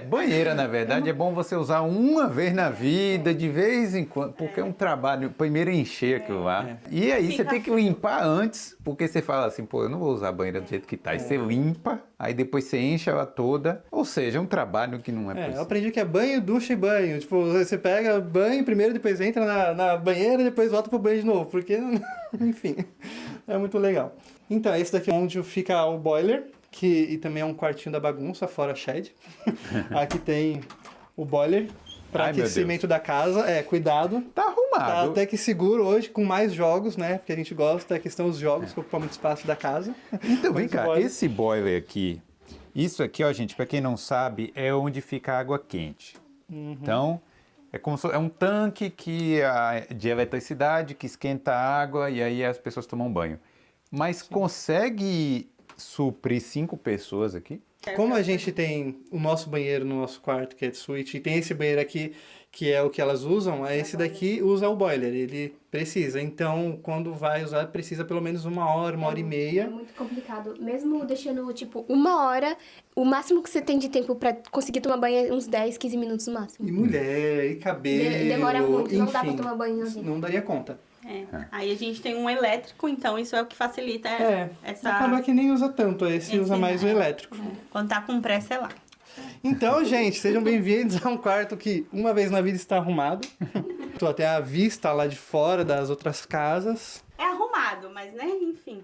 Banheira, na verdade, é bom você usar uma vez na vida, de vez em quando, porque é um trabalho, primeiro encher aquilo lá. E aí você tem que limpar antes, porque você fala assim, pô, eu não vou usar a banheira do jeito que tá. Aí você limpa, aí depois você enche ela toda, ou seja, é um trabalho que não é Eu possível. aprendi que é banho, ducha e banho. Tipo, você pega banho primeiro, depois entra na banheira e depois volta pro banho de novo, porque, enfim, é muito legal. Então, esse daqui é onde fica o boiler. E também é um quartinho da bagunça, fora a shed. Aqui tem o boiler para aquecimento da casa. Cuidado. Tá arrumado. Tá até que seguro hoje, com mais jogos, né? Porque a gente gosta, a questão dos jogos, que ocupam muito espaço da casa. Então, vem Mas cá, esse boiler aqui, isso aqui, ó, gente, para quem não sabe, é onde fica a água quente. Então, é um tanque de eletricidade que esquenta a água e aí as pessoas tomam banho. Mas consegue suprir 5 pessoas aqui? Como a gente tem o nosso banheiro no nosso quarto, que é de suíte, e tem esse banheiro aqui, que é o que elas usam, esse daqui usa o boiler, ele precisa. Então, quando vai usar, precisa pelo menos 1 hora, 1 hora e meia. É muito complicado. Mesmo deixando, tipo, 1 hora, o máximo que você tem de tempo pra conseguir tomar banho é uns 10, 15 minutos no máximo. E mulher, e cabelo, Demora muito, não dá pra enfim, tomar banho assim. não daria conta. Aí a gente tem um elétrico, então isso é o que facilita essa... Acaba que nem usa tanto esse, usa mais o elétrico. Quando tá com pressa, é lá. Então, gente, sejam bem-vindos a um quarto que uma vez na vida está arrumado. Tô até a vista lá de fora das outras casas. É arrumado, mas né, enfim.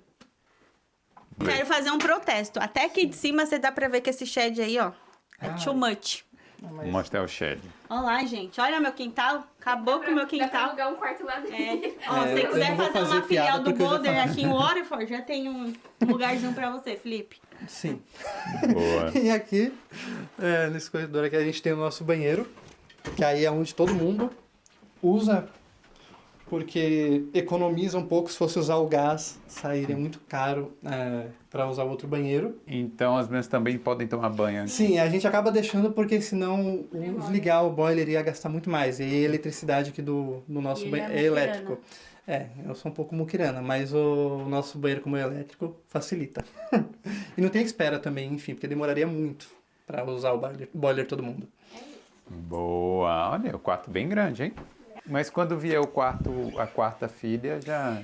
Quero fazer um protesto. Até aqui de cima você dá pra ver que esse shed aí, ó, é too much. Vou mostrar o shed. Olha lá, gente. Olha meu quintal. Acabou com o meu Dá pra quintal. alugar um quarto lá dentro. Ó, se você eu quiser não vou fazer fazer uma filial piada do porque eu já Boulder falei. aqui em Waterford, já tem um lugarzinho pra você, Felipe. Sim. Boa. E aqui, nesse corredor aqui, a gente tem o nosso banheiro, que aí é onde todo mundo usa, porque economiza um pouco se fosse usar o gás, sairia muito caro para usar o outro banheiro. Então as meninas também podem tomar banho. Sim, a gente acaba deixando porque senão ligar o boiler ia gastar muito mais. E a eletricidade aqui do nosso ele banheiro é é elétrico. Eu sou um pouco muquirana, mas o nosso banheiro como é elétrico facilita. E não tem espera também, enfim, porque demoraria muito para usar o boiler todo mundo. Boa. Olha, o quarto bem grande, hein? Mas quando vier a quarta filha, já...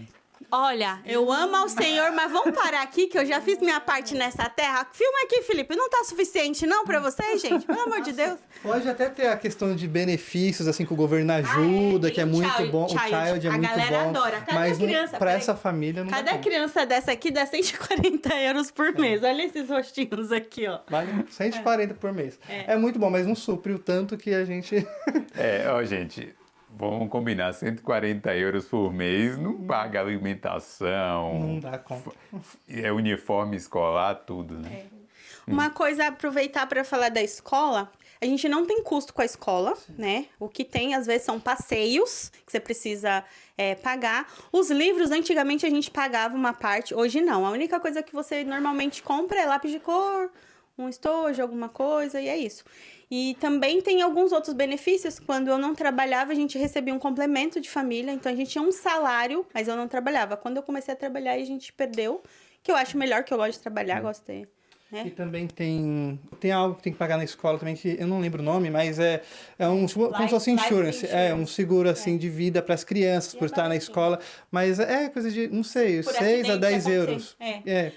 Olha, eu amo ao Senhor, mas vamos parar aqui que eu já fiz minha parte nessa terra. Filma aqui, Felipe. Não tá suficiente não pra vocês, gente? Pelo amor de Deus. Pode até ter a questão de benefícios, assim, que o governo ajuda, que é muito bom. O Child é muito bom. A galera adora. Cada mas criança... pra essa família não dá Cada conta. criança dessa aqui dá 140 euros por mês. Olha esses rostinhos aqui, ó. Vale 140 por mês. É muito bom, mas não supre o tanto que a gente... gente... Vamos combinar, 140 euros por mês, não paga alimentação. Não dá conta. É uniforme escolar, tudo, né? Uma coisa, aproveitar para falar da escola, a gente não tem custo com a escola, né? O que tem, às vezes, são passeios que você precisa pagar. Os livros, antigamente, a gente pagava uma parte, hoje não. A única coisa que você normalmente compra é lápis de cor, um estojo, alguma coisa, e é isso. E também tem alguns outros benefícios. Quando eu não trabalhava, a gente recebia um complemento de família. Então, a gente tinha um salário, mas eu não trabalhava. Quando eu comecei a trabalhar, a gente perdeu. Que eu acho melhor, que eu gosto de trabalhar, gosto de ter... E também tem algo que tem que pagar na escola também, que eu não lembro o nome, mas é como se fosse insurance. É um seguro, assim, de vida para as crianças, por estar na escola. Mas é coisa de, não sei, Por 6 a acidente 10 acontecer. euros.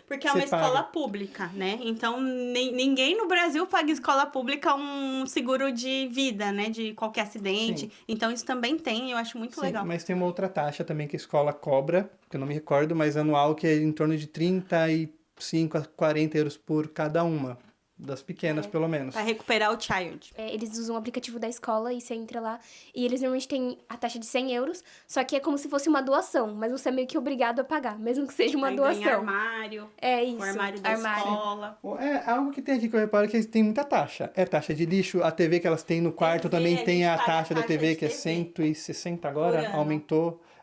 Porque é uma você escola paga. pública, né? Então, ninguém no Brasil paga escola pública um seguro de vida, né? De qualquer acidente. Sim. Então, isso também tem, eu acho muito Sim, legal. mas tem uma outra taxa também que a escola cobra, que eu não me recordo, mas anual, que é em torno de 35 a 40 euros por cada uma. Das pequenas, pelo menos. Pra recuperar o Child. Eles usam o aplicativo da escola e você entra lá. E eles normalmente têm a taxa de 100 euros, só que é como se fosse uma doação. Mas você é meio que obrigado a pagar, mesmo que seja uma Aí doação. ganha armário, É isso. o armário da escola. É algo que tem aqui que eu reparo que tem muita taxa. É taxa de lixo, a TV que elas têm no quarto TV, também a tem gente a paga taxa da taxa TV, de que é TV. 160 agora, Por ano.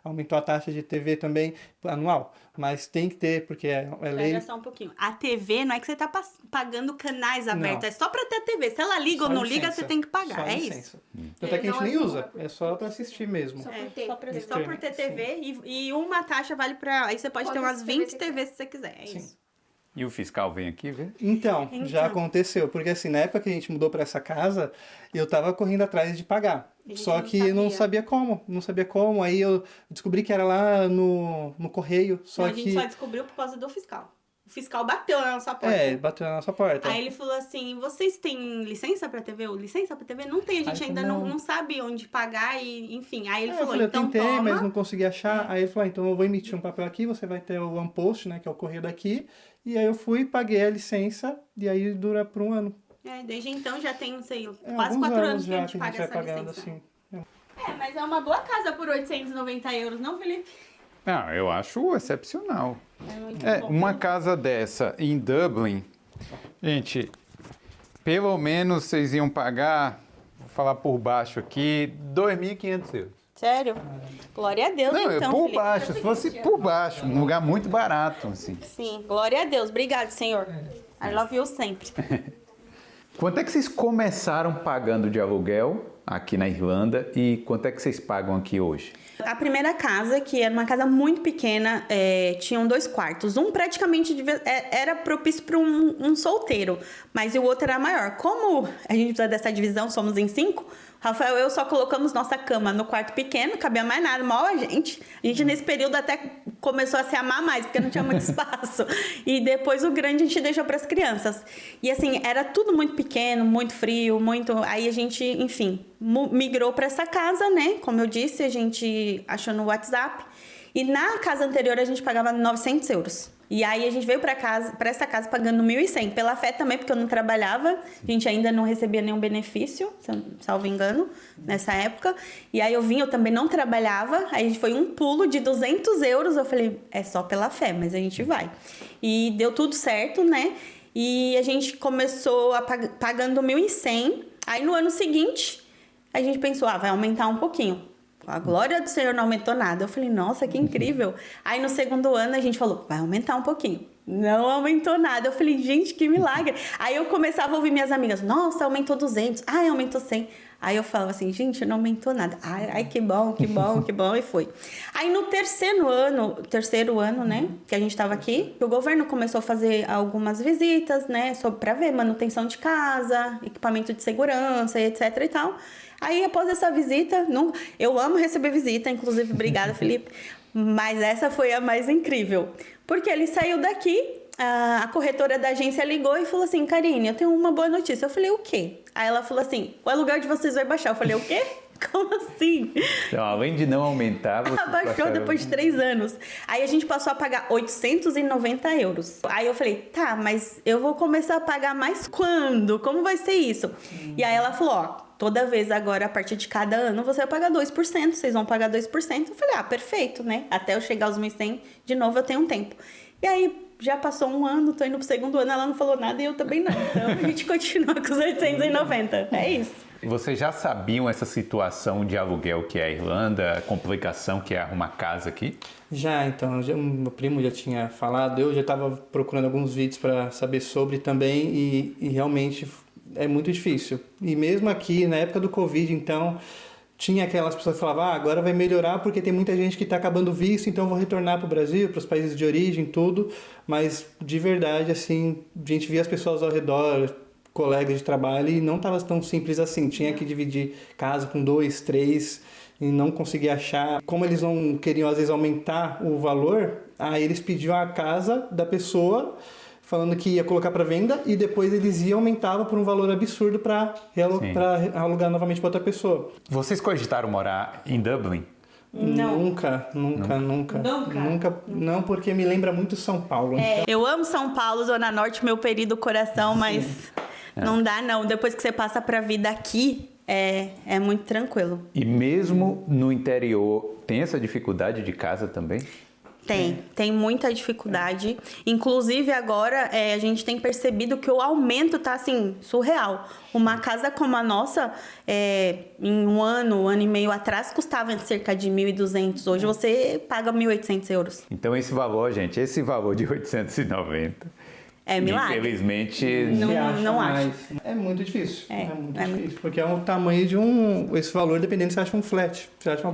aumentou a taxa de TV também anual. Mas tem que ter, porque é lei. Pega só um pouquinho. A TV não é que você tá pagando canais abertos, Não. é só pra ter a TV. Se ela liga ou Só não liga, licença. você tem que pagar. Só É licença. isso. Tanto é que a gente Não é nem por usa, favor. é só pra assistir mesmo. Só por É, ter. só por ter TV e uma taxa vale pra... Aí você pode ter Quantas umas 20 TVs TVs se você quiser. É isso. E o fiscal vem aqui ver? Então, já Então. aconteceu, porque assim, na época que a gente mudou pra essa casa, eu tava correndo atrás de pagar. A gente Só não que eu não sabia. sabia como, aí eu descobri que era lá no correio, só Então, a que... gente só descobriu por causa do fiscal. O fiscal bateu na nossa porta. bateu na nossa porta. Aí ele falou assim, vocês têm licença pra TV? Ou licença pra TV? Não tem, a gente Aí ainda eu falei, não sabe onde pagar e enfim. Aí ele Eu falou, falei, então eu tentei, toma. mas não consegui achar. Aí ele falou, então eu vou emitir um papel aqui, você vai ter o OnePost, né, que é o correio daqui. E aí eu fui, paguei a licença, e aí dura por um ano. Desde então já tem, não sei, quase Alguns 4 anos que a já gente que a paga gente vai essa pagando licença. assim. Mas é uma boa casa por 890 euros, não, Felipe? Não, eu acho excepcional. É muito bom. Uma casa dessa em Dublin, gente, pelo menos vocês iam pagar, vou falar por baixo aqui, 2.500 euros. Sério? Glória a Deus, Não, então, por Felipe. baixo, se fosse por baixo, um lugar muito barato, assim. Sim, glória a Deus. Obrigado, Senhor. I love you sempre. Quanto é que vocês começaram pagando de aluguel aqui na Irlanda e quanto é que vocês pagam aqui hoje? A primeira casa, que era uma casa muito pequena, tinham 2 quartos. Um praticamente era propício para um solteiro, mas o outro era maior. Como a gente precisa dessa divisão, somos em 5, Rafael e eu só colocamos nossa cama no quarto pequeno, cabia mais nada, mal a gente. A gente nesse período até começou a se amar mais, porque não tinha muito espaço. E depois o grande a gente deixou para as crianças. E assim, era tudo muito pequeno, muito frio, muito... Aí a gente, enfim, migrou para essa casa, né? Como eu disse, a gente achou no WhatsApp. E na casa anterior a gente pagava 900 euros. E aí a gente veio para essa casa pagando 1.100. Pela fé também, porque eu não trabalhava. A gente ainda não recebia nenhum benefício, salvo engano, nessa época. E aí eu também não trabalhava. Aí a gente foi um pulo de 200 euros. Eu falei, é só pela fé, mas a gente vai. E deu tudo certo, né? E a gente começou pagando 1.100. Aí no ano seguinte, a gente pensou, vai aumentar um pouquinho. A glória do Senhor não aumentou nada. Eu falei, nossa, que incrível. Aí no segundo ano a gente falou, vai aumentar um pouquinho. Não aumentou nada. Eu falei, gente, que milagre. Aí eu começava a ouvir minhas amigas, nossa, aumentou 200. Ai, aumentou 100. Aí eu falava assim, gente, não aumentou nada. Ai, que bom, que bom, que bom. E foi. Aí no terceiro ano, né, que a gente estava aqui, o governo começou a fazer algumas visitas, né, para ver manutenção de casa, equipamento de segurança, etc e tal. Aí, após essa visita, eu amo receber visita, inclusive, obrigada, Felipe, mas essa foi a mais incrível. Porque ele saiu daqui, a corretora da agência ligou e falou assim, Karine, eu tenho uma boa notícia. Eu falei, o quê? Aí ela falou assim, o aluguel de vocês vai baixar. Eu falei, o quê? Como assim? Então, além de não aumentar, você abaixou depois de 3 anos. Aí a gente passou a pagar 890 euros. Aí eu falei, tá, mas eu vou começar a pagar mais quando? Como vai ser isso? E aí ela falou, ó, toda vez agora, a partir de cada ano, você vai pagar 2%, vocês vão pagar 2%. Eu falei, perfeito, né? Até eu chegar aos 1.100, de novo eu tenho um tempo. E aí, já passou um ano, tô indo pro segundo ano, ela não falou nada e eu também não. Então, a gente continua com os 890. É isso. Vocês já sabiam essa situação de aluguel que é a Irlanda, a complicação que é arrumar casa aqui? Já, então, meu primo já tinha falado, eu já estava procurando alguns vídeos para saber sobre também e realmente é muito difícil. E mesmo aqui, na época do Covid, então, tinha aquelas pessoas que falavam, agora vai melhorar porque tem muita gente que está acabando o visto, então eu vou retornar para o Brasil, para os países de origem, tudo. Mas, de verdade, assim, a gente via as pessoas ao redor, colegas de trabalho, e não estava tão simples assim. Tinha que dividir casa com 2, 3 e não conseguia achar. Como eles não queriam, às vezes, aumentar o valor, aí eles pediam a casa da pessoa, falando que ia colocar para venda, e depois eles iam aumentava por um valor absurdo para alugar novamente para outra pessoa. Vocês cogitaram morar em Dublin? Não. Nunca. Não, porque me lembra muito São Paulo. Então. Eu amo São Paulo, Zona Norte, meu querido coração, mas não dá não. Depois que você passa pra vida aqui, é muito tranquilo. E mesmo no interior, tem essa dificuldade de casa também? Tem muita dificuldade. Inclusive agora a gente tem percebido que o aumento tá assim, surreal. Uma casa como a nossa, em um ano e meio atrás, custava cerca de 1.200. Hoje você paga 1.800 euros. Então esse valor, gente, esse valor de 890... É milagre. Infelizmente, não acho. É muito difícil. É muito difícil. Porque é o tamanho de esse valor, dependendo se você acha um flat. Você acha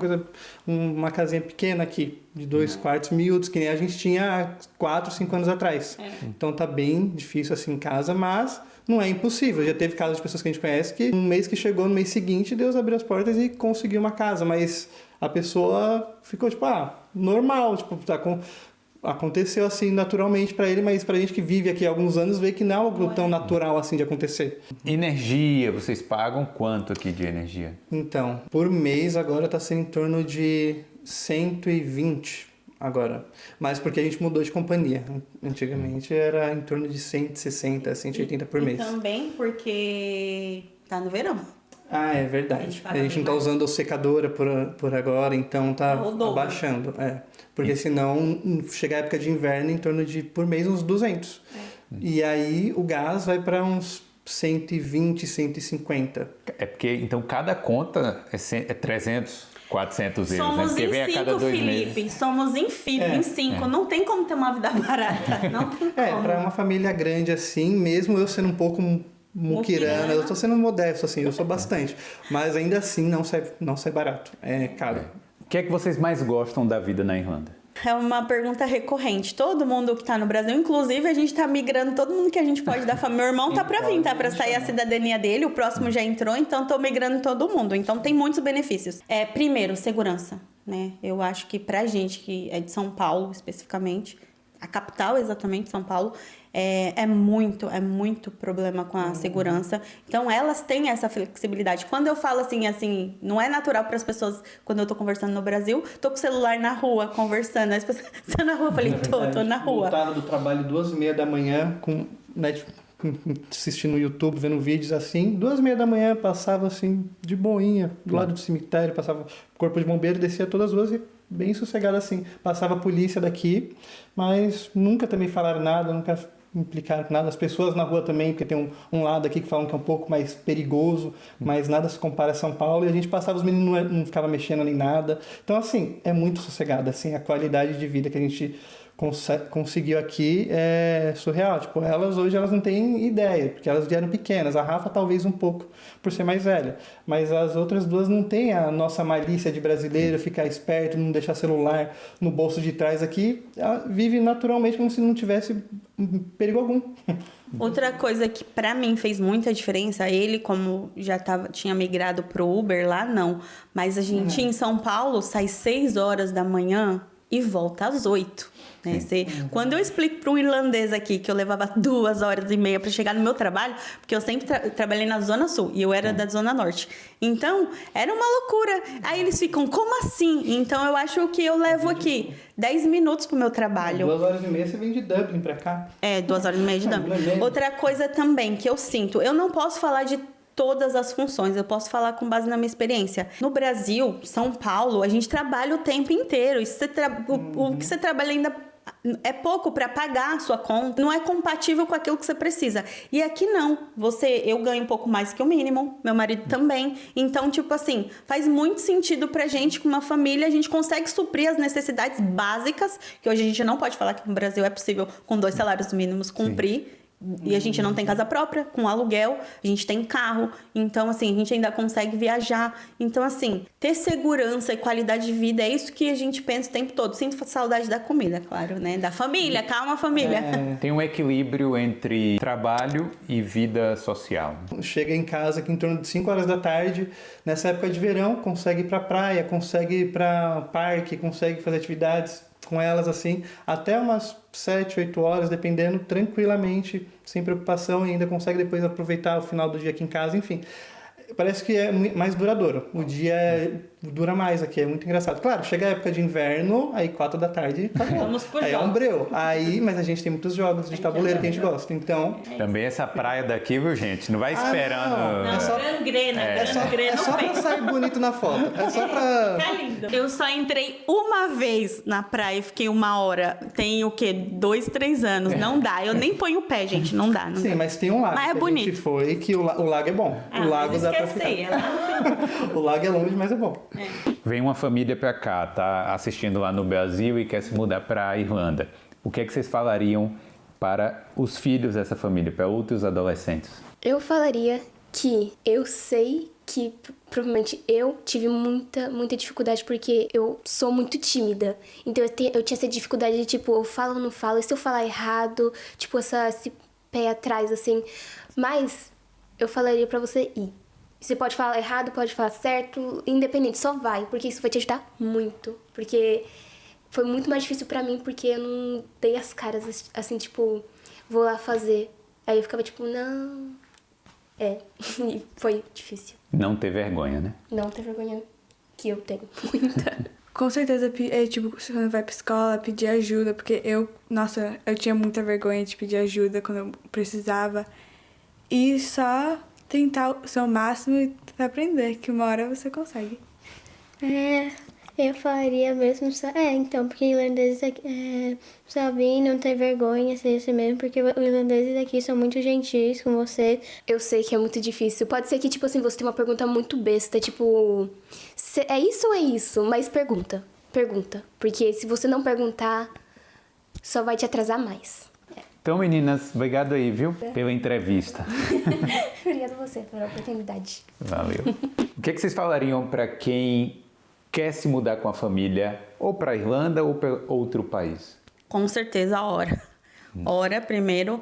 uma casinha pequena aqui, de 2 quartos miúdos, que nem a gente tinha há 4, 5 anos atrás. Então tá bem difícil assim em casa, mas não é impossível. Já teve casos de pessoas que a gente conhece que no mês que chegou, no mês seguinte, Deus abriu as portas e conseguiu uma casa. Mas a pessoa ficou tipo, normal, tipo, tá com... Aconteceu assim naturalmente para ele, mas pra gente que vive aqui há alguns anos vê que não é algo tão natural assim de acontecer. Energia, vocês pagam quanto aqui de energia? Então, por mês agora tá sendo em torno de 120 agora. Mas porque a gente mudou de companhia. Antigamente era em torno de 160, 180 por mês. E também porque tá no verão. É verdade. A gente não tá usando a secadora por agora, então tá abaixando. Porque senão chega a época de inverno em torno de, por mês, uns 200. E aí o gás vai para uns 120, 150. É porque, então, cada conta é 300, 400 euros, Somos né? Porque vem a cada 2 Felipe. meses. Somos em 5. Não tem como ter uma vida barata. Não tem como. Para uma família grande assim, mesmo eu sendo um pouco muquirana. Eu tô sendo modesto, assim, eu sou bastante. Mas ainda assim não sai barato. É caro. O que é que vocês mais gostam da vida na Irlanda? É uma pergunta recorrente. Todo mundo que tá no Brasil, inclusive a gente tá migrando, todo mundo que a gente pode dar família. Meu irmão tá pra vir, tá pra sair a cidadania dele, o próximo já entrou, então tô migrando todo mundo. Então tem muitos benefícios. Primeiro, segurança, né? Eu acho que pra gente que é de São Paulo, especificamente, a capital exatamente, São Paulo, é muito problema com a segurança. Então, elas têm essa flexibilidade. Quando eu falo assim, não é natural para as pessoas, quando eu tô conversando no Brasil, tô com o celular na rua, conversando. As pessoas, tô na rua, eu falei, tô na rua. Voltava do trabalho 2h30 da manhã, com assistindo no YouTube, vendo vídeos assim. 2h30 da manhã, passava assim, de boinha, do lado do cemitério, passava corpo de bombeiro, descia todas as ruas e bem sossegado assim. Passava a polícia daqui, mas nunca também falaram nada, nunca implicaram com nada. As pessoas na rua também, porque tem um lado aqui que falam que é um pouco mais perigoso, mas nada se compara a São Paulo. E a gente passava, os meninos não ficavam mexendo nem nada. Então, assim, é muito sossegado, assim, a qualidade de vida que a gente conseguiu aqui é surreal. Tipo, hoje elas não têm ideia, porque elas vieram pequenas. A Rafa talvez um pouco, por ser mais velha. Mas as outras duas não têm a nossa malícia de brasileiro, ficar esperto, não deixar celular no bolso de trás aqui. Ela vive naturalmente como se não tivesse perigo algum. Outra coisa que pra mim fez muita diferença, ele como já tinha migrado pro Uber lá, não. Mas a gente em São Paulo sai 6 horas da manhã e volta às 8. Né? Quando eu explico para um irlandês aqui que eu levava 2h30 para chegar no meu trabalho, porque eu sempre trabalhei na Zona Sul e eu era da Zona Norte. Então, era uma loucura. Aí eles ficam, como assim? Então, eu acho que eu levo aqui 10 minutos pro meu trabalho. 2h30 você vem de Dublin para cá. 2h30 de Dublin. Outra coisa também que eu sinto, eu não posso falar de todas as funções, eu posso falar com base na minha experiência. No Brasil, São Paulo, a gente trabalha o tempo inteiro. O que você trabalha ainda é pouco para pagar a sua conta, não é compatível com aquilo que você precisa. E aqui não, eu ganho um pouco mais que o mínimo, meu marido também. Então, tipo assim, faz muito sentido pra gente, com uma família, a gente consegue suprir as necessidades básicas, que hoje a gente não pode falar que no Brasil é possível, com 2 salários mínimos, cumprir. Sim. E a gente não tem casa própria, com aluguel, a gente tem carro, então assim, a gente ainda consegue viajar. Então assim, ter segurança e qualidade de vida é isso que a gente pensa o tempo todo. Sinto saudade da comida, claro, né? Da família, calma família. Tem um equilíbrio entre trabalho e vida social. Chega em casa aqui em torno de 5 horas da tarde, nessa época de verão, consegue ir pra praia, consegue ir pra parque, consegue fazer atividades com elas assim, até umas 7, 8 horas, dependendo, tranquilamente, sem preocupação, e ainda consegue depois aproveitar o final do dia aqui em casa, enfim. Parece que é mais duradouro. O dia dura mais aqui, é muito engraçado. Claro, chega a época de inverno, aí 4 da tarde, vamos por aí jogos. é um breu. Mas a gente tem muitos jogos de tabuleiro que a gente gosta, então... Também essa praia daqui, viu, gente? Não vai esperando... Não, é só gangrena. É só pra sair bonito na foto. É só pra... Tá lindo. Eu só entrei uma vez na praia e fiquei 1 hora. Tem o quê? 2, 3 anos. Não dá. Eu nem ponho o pé, gente. Não dá. Não Sim, dá. mas tem um lago. Mas é que bonito. A gente foi, que o lago é bom. O lago dá pra ficar. O lago é longe, mas é bom. Vem uma família pra cá, tá assistindo lá no Brasil e quer se mudar pra Irlanda. O que é que vocês falariam para os filhos dessa família, para outros adolescentes? Eu falaria que eu sei que provavelmente eu tive muita dificuldade porque eu sou muito tímida. Então eu tinha essa dificuldade de, tipo, eu falo ou não falo, e se eu falar errado, tipo, esse pé atrás, assim. Mas eu falaria pra você ir. Você pode falar errado, pode falar certo, independente, só vai, porque isso vai te ajudar muito. Porque foi muito mais difícil pra mim, porque eu não dei as caras, assim, tipo, vou lá fazer. Aí eu ficava tipo, não... E foi difícil. Não ter vergonha, né? Não ter vergonha, que eu tenho muita. Com certeza, tipo, quando vai pra escola, pedir ajuda, porque eu tinha muita vergonha de pedir ajuda quando eu precisava. E só tentar o seu máximo e aprender, que uma hora você consegue. Eu faria mesmo só... então, porque irlandeses aqui, só vir, não ter vergonha, ser isso mesmo, porque os irlandeses aqui são muito gentis com você. Eu sei que é muito difícil. Pode ser que, tipo assim, você tem uma pergunta muito besta, tipo... É isso ou é isso? Mas pergunta. Porque se você não perguntar, só vai te atrasar mais. Então, meninas, obrigado aí, viu? Pela entrevista. Obrigada a você pela oportunidade. Valeu. O que vocês falariam para quem quer se mudar com a família ou para Irlanda ou para outro país? Com certeza, a hora. Hora primeiro.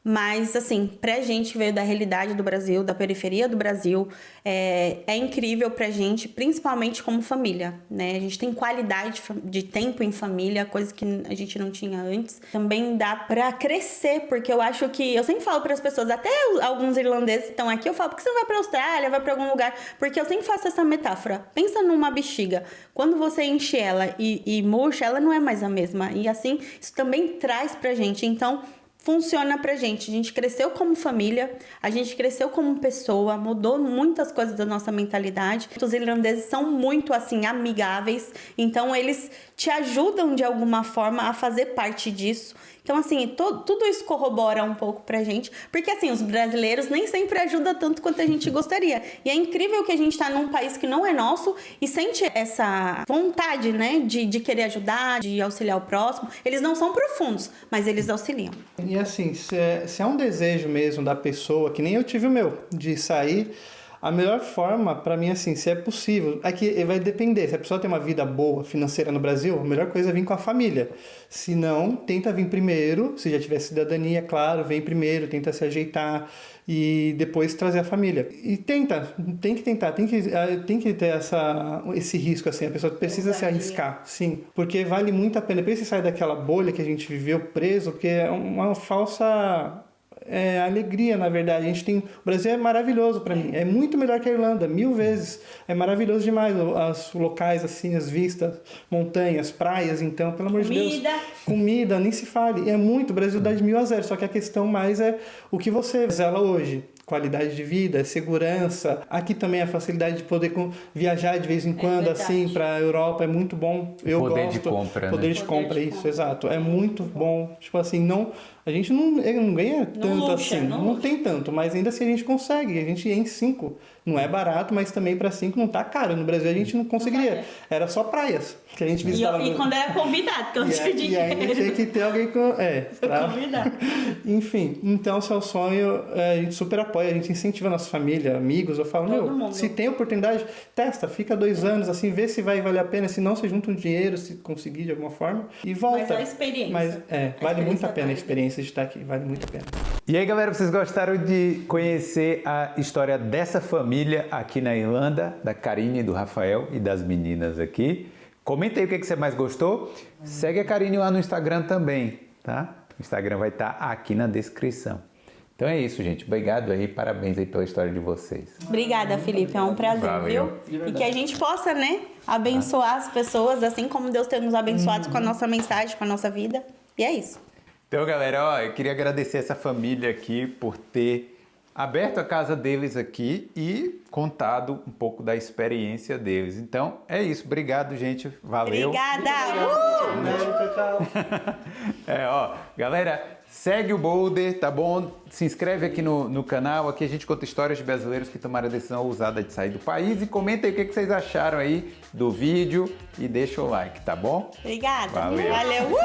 Mas, assim, pra gente que veio da realidade do Brasil, da periferia do Brasil, é incrível pra gente, principalmente como família, né? A gente tem qualidade de tempo em família, coisa que a gente não tinha antes. Também dá pra crescer, porque eu acho que... Eu sempre falo pras pessoas, até alguns irlandeses que estão aqui, eu falo, por que você não vai pra Austrália, vai pra algum lugar? Porque eu sempre faço essa metáfora. Pensa numa bexiga. Quando você enche ela e murcha, ela não é mais a mesma. E assim, isso também traz pra gente. Então... funciona pra gente. A gente cresceu como família, a gente cresceu como pessoa, mudou muitas coisas da nossa mentalidade. Os irlandeses são muito, assim, amigáveis, então eles te ajudam de alguma forma a fazer parte disso. Então, assim, tudo isso corrobora um pouco pra gente, porque, assim, os brasileiros nem sempre ajudam tanto quanto a gente gostaria. E é incrível que a gente tá num país que não é nosso e sente essa vontade, né, de querer ajudar, de auxiliar o próximo. Eles não são profundos, mas eles auxiliam. E assim, se é um desejo mesmo da pessoa, que nem eu tive o meu, de sair, a melhor forma, pra mim, assim, se é possível, é que vai depender. Se a pessoa tem uma vida boa financeira no Brasil, a melhor coisa é vir com a família. Se não, tenta vir primeiro, se já tiver cidadania, claro, vem primeiro, tenta se ajeitar e depois trazer a família. E tem que tentar, tem que ter esse risco, assim, a pessoa precisa se arriscar, sim, porque vale muito a pena. Depois você sai daquela bolha que a gente viveu preso, porque é uma falsa... alegria, na verdade. O Brasil é maravilhoso pra mim. É muito melhor que a Irlanda, 1000 vezes. É maravilhoso demais. Os locais, assim, as vistas, montanhas, praias, então, pelo amor de Deus. Comida, nem se fale. O Brasil dá de 1000-0. Só que a questão mais é o que você zela hoje. Qualidade de vida, segurança. Aqui também a facilidade de poder viajar de vez em quando, assim, para a Europa é muito bom. Eu poder gosto. De compra, poder né? de compra, isso, exato. É muito bom. Tipo assim, a gente não ganha tanto assim. Não tem tanto, mas ainda assim a gente consegue. A gente ia em 5. Não é barato, mas também para 5 não tá caro. No Brasil a gente não conseguiria. Era só praias que a gente visitava. E quando era convidado, que eu não tinha dinheiro. E aí tinha que ter alguém pra convidar. Enfim, então se é o sonho, a gente super apoia, a gente incentiva a nossa família, amigos. Eu falo, se tem oportunidade, testa, fica 2 anos, assim, vê se vai valer a pena. Se não, você junta um dinheiro, se conseguir de alguma forma, e volta. Mas a experiência. Mas vale muito a pena a experiência de estar aqui, vale muito a pena. E aí, galera, vocês gostaram de conhecer a história dessa família aqui na Irlanda, da Karine, do Rafael e das meninas aqui? Comenta aí o que você mais gostou. Segue a Karine lá no Instagram também, tá? O Instagram vai estar aqui na descrição. Então é isso, gente. Obrigado aí, parabéns aí pela história de vocês. Obrigada, Felipe. É um prazer, viu? E que a gente possa, né, abençoar as pessoas, assim como Deus tem nos abençoado com a nossa mensagem, com a nossa vida. E é isso. Então, galera, eu queria agradecer essa família aqui por ter aberto a casa deles aqui e contado um pouco da experiência deles. Então, é isso. Obrigado, gente. Valeu. Obrigada! Tchau. Galera, segue o Boulder, tá bom? Se inscreve aqui no canal. Aqui a gente conta histórias de brasileiros que tomaram a decisão ousada de sair do país. E comenta aí o que vocês acharam aí do vídeo e deixa o like, tá bom? Obrigada. Valeu. Valeu.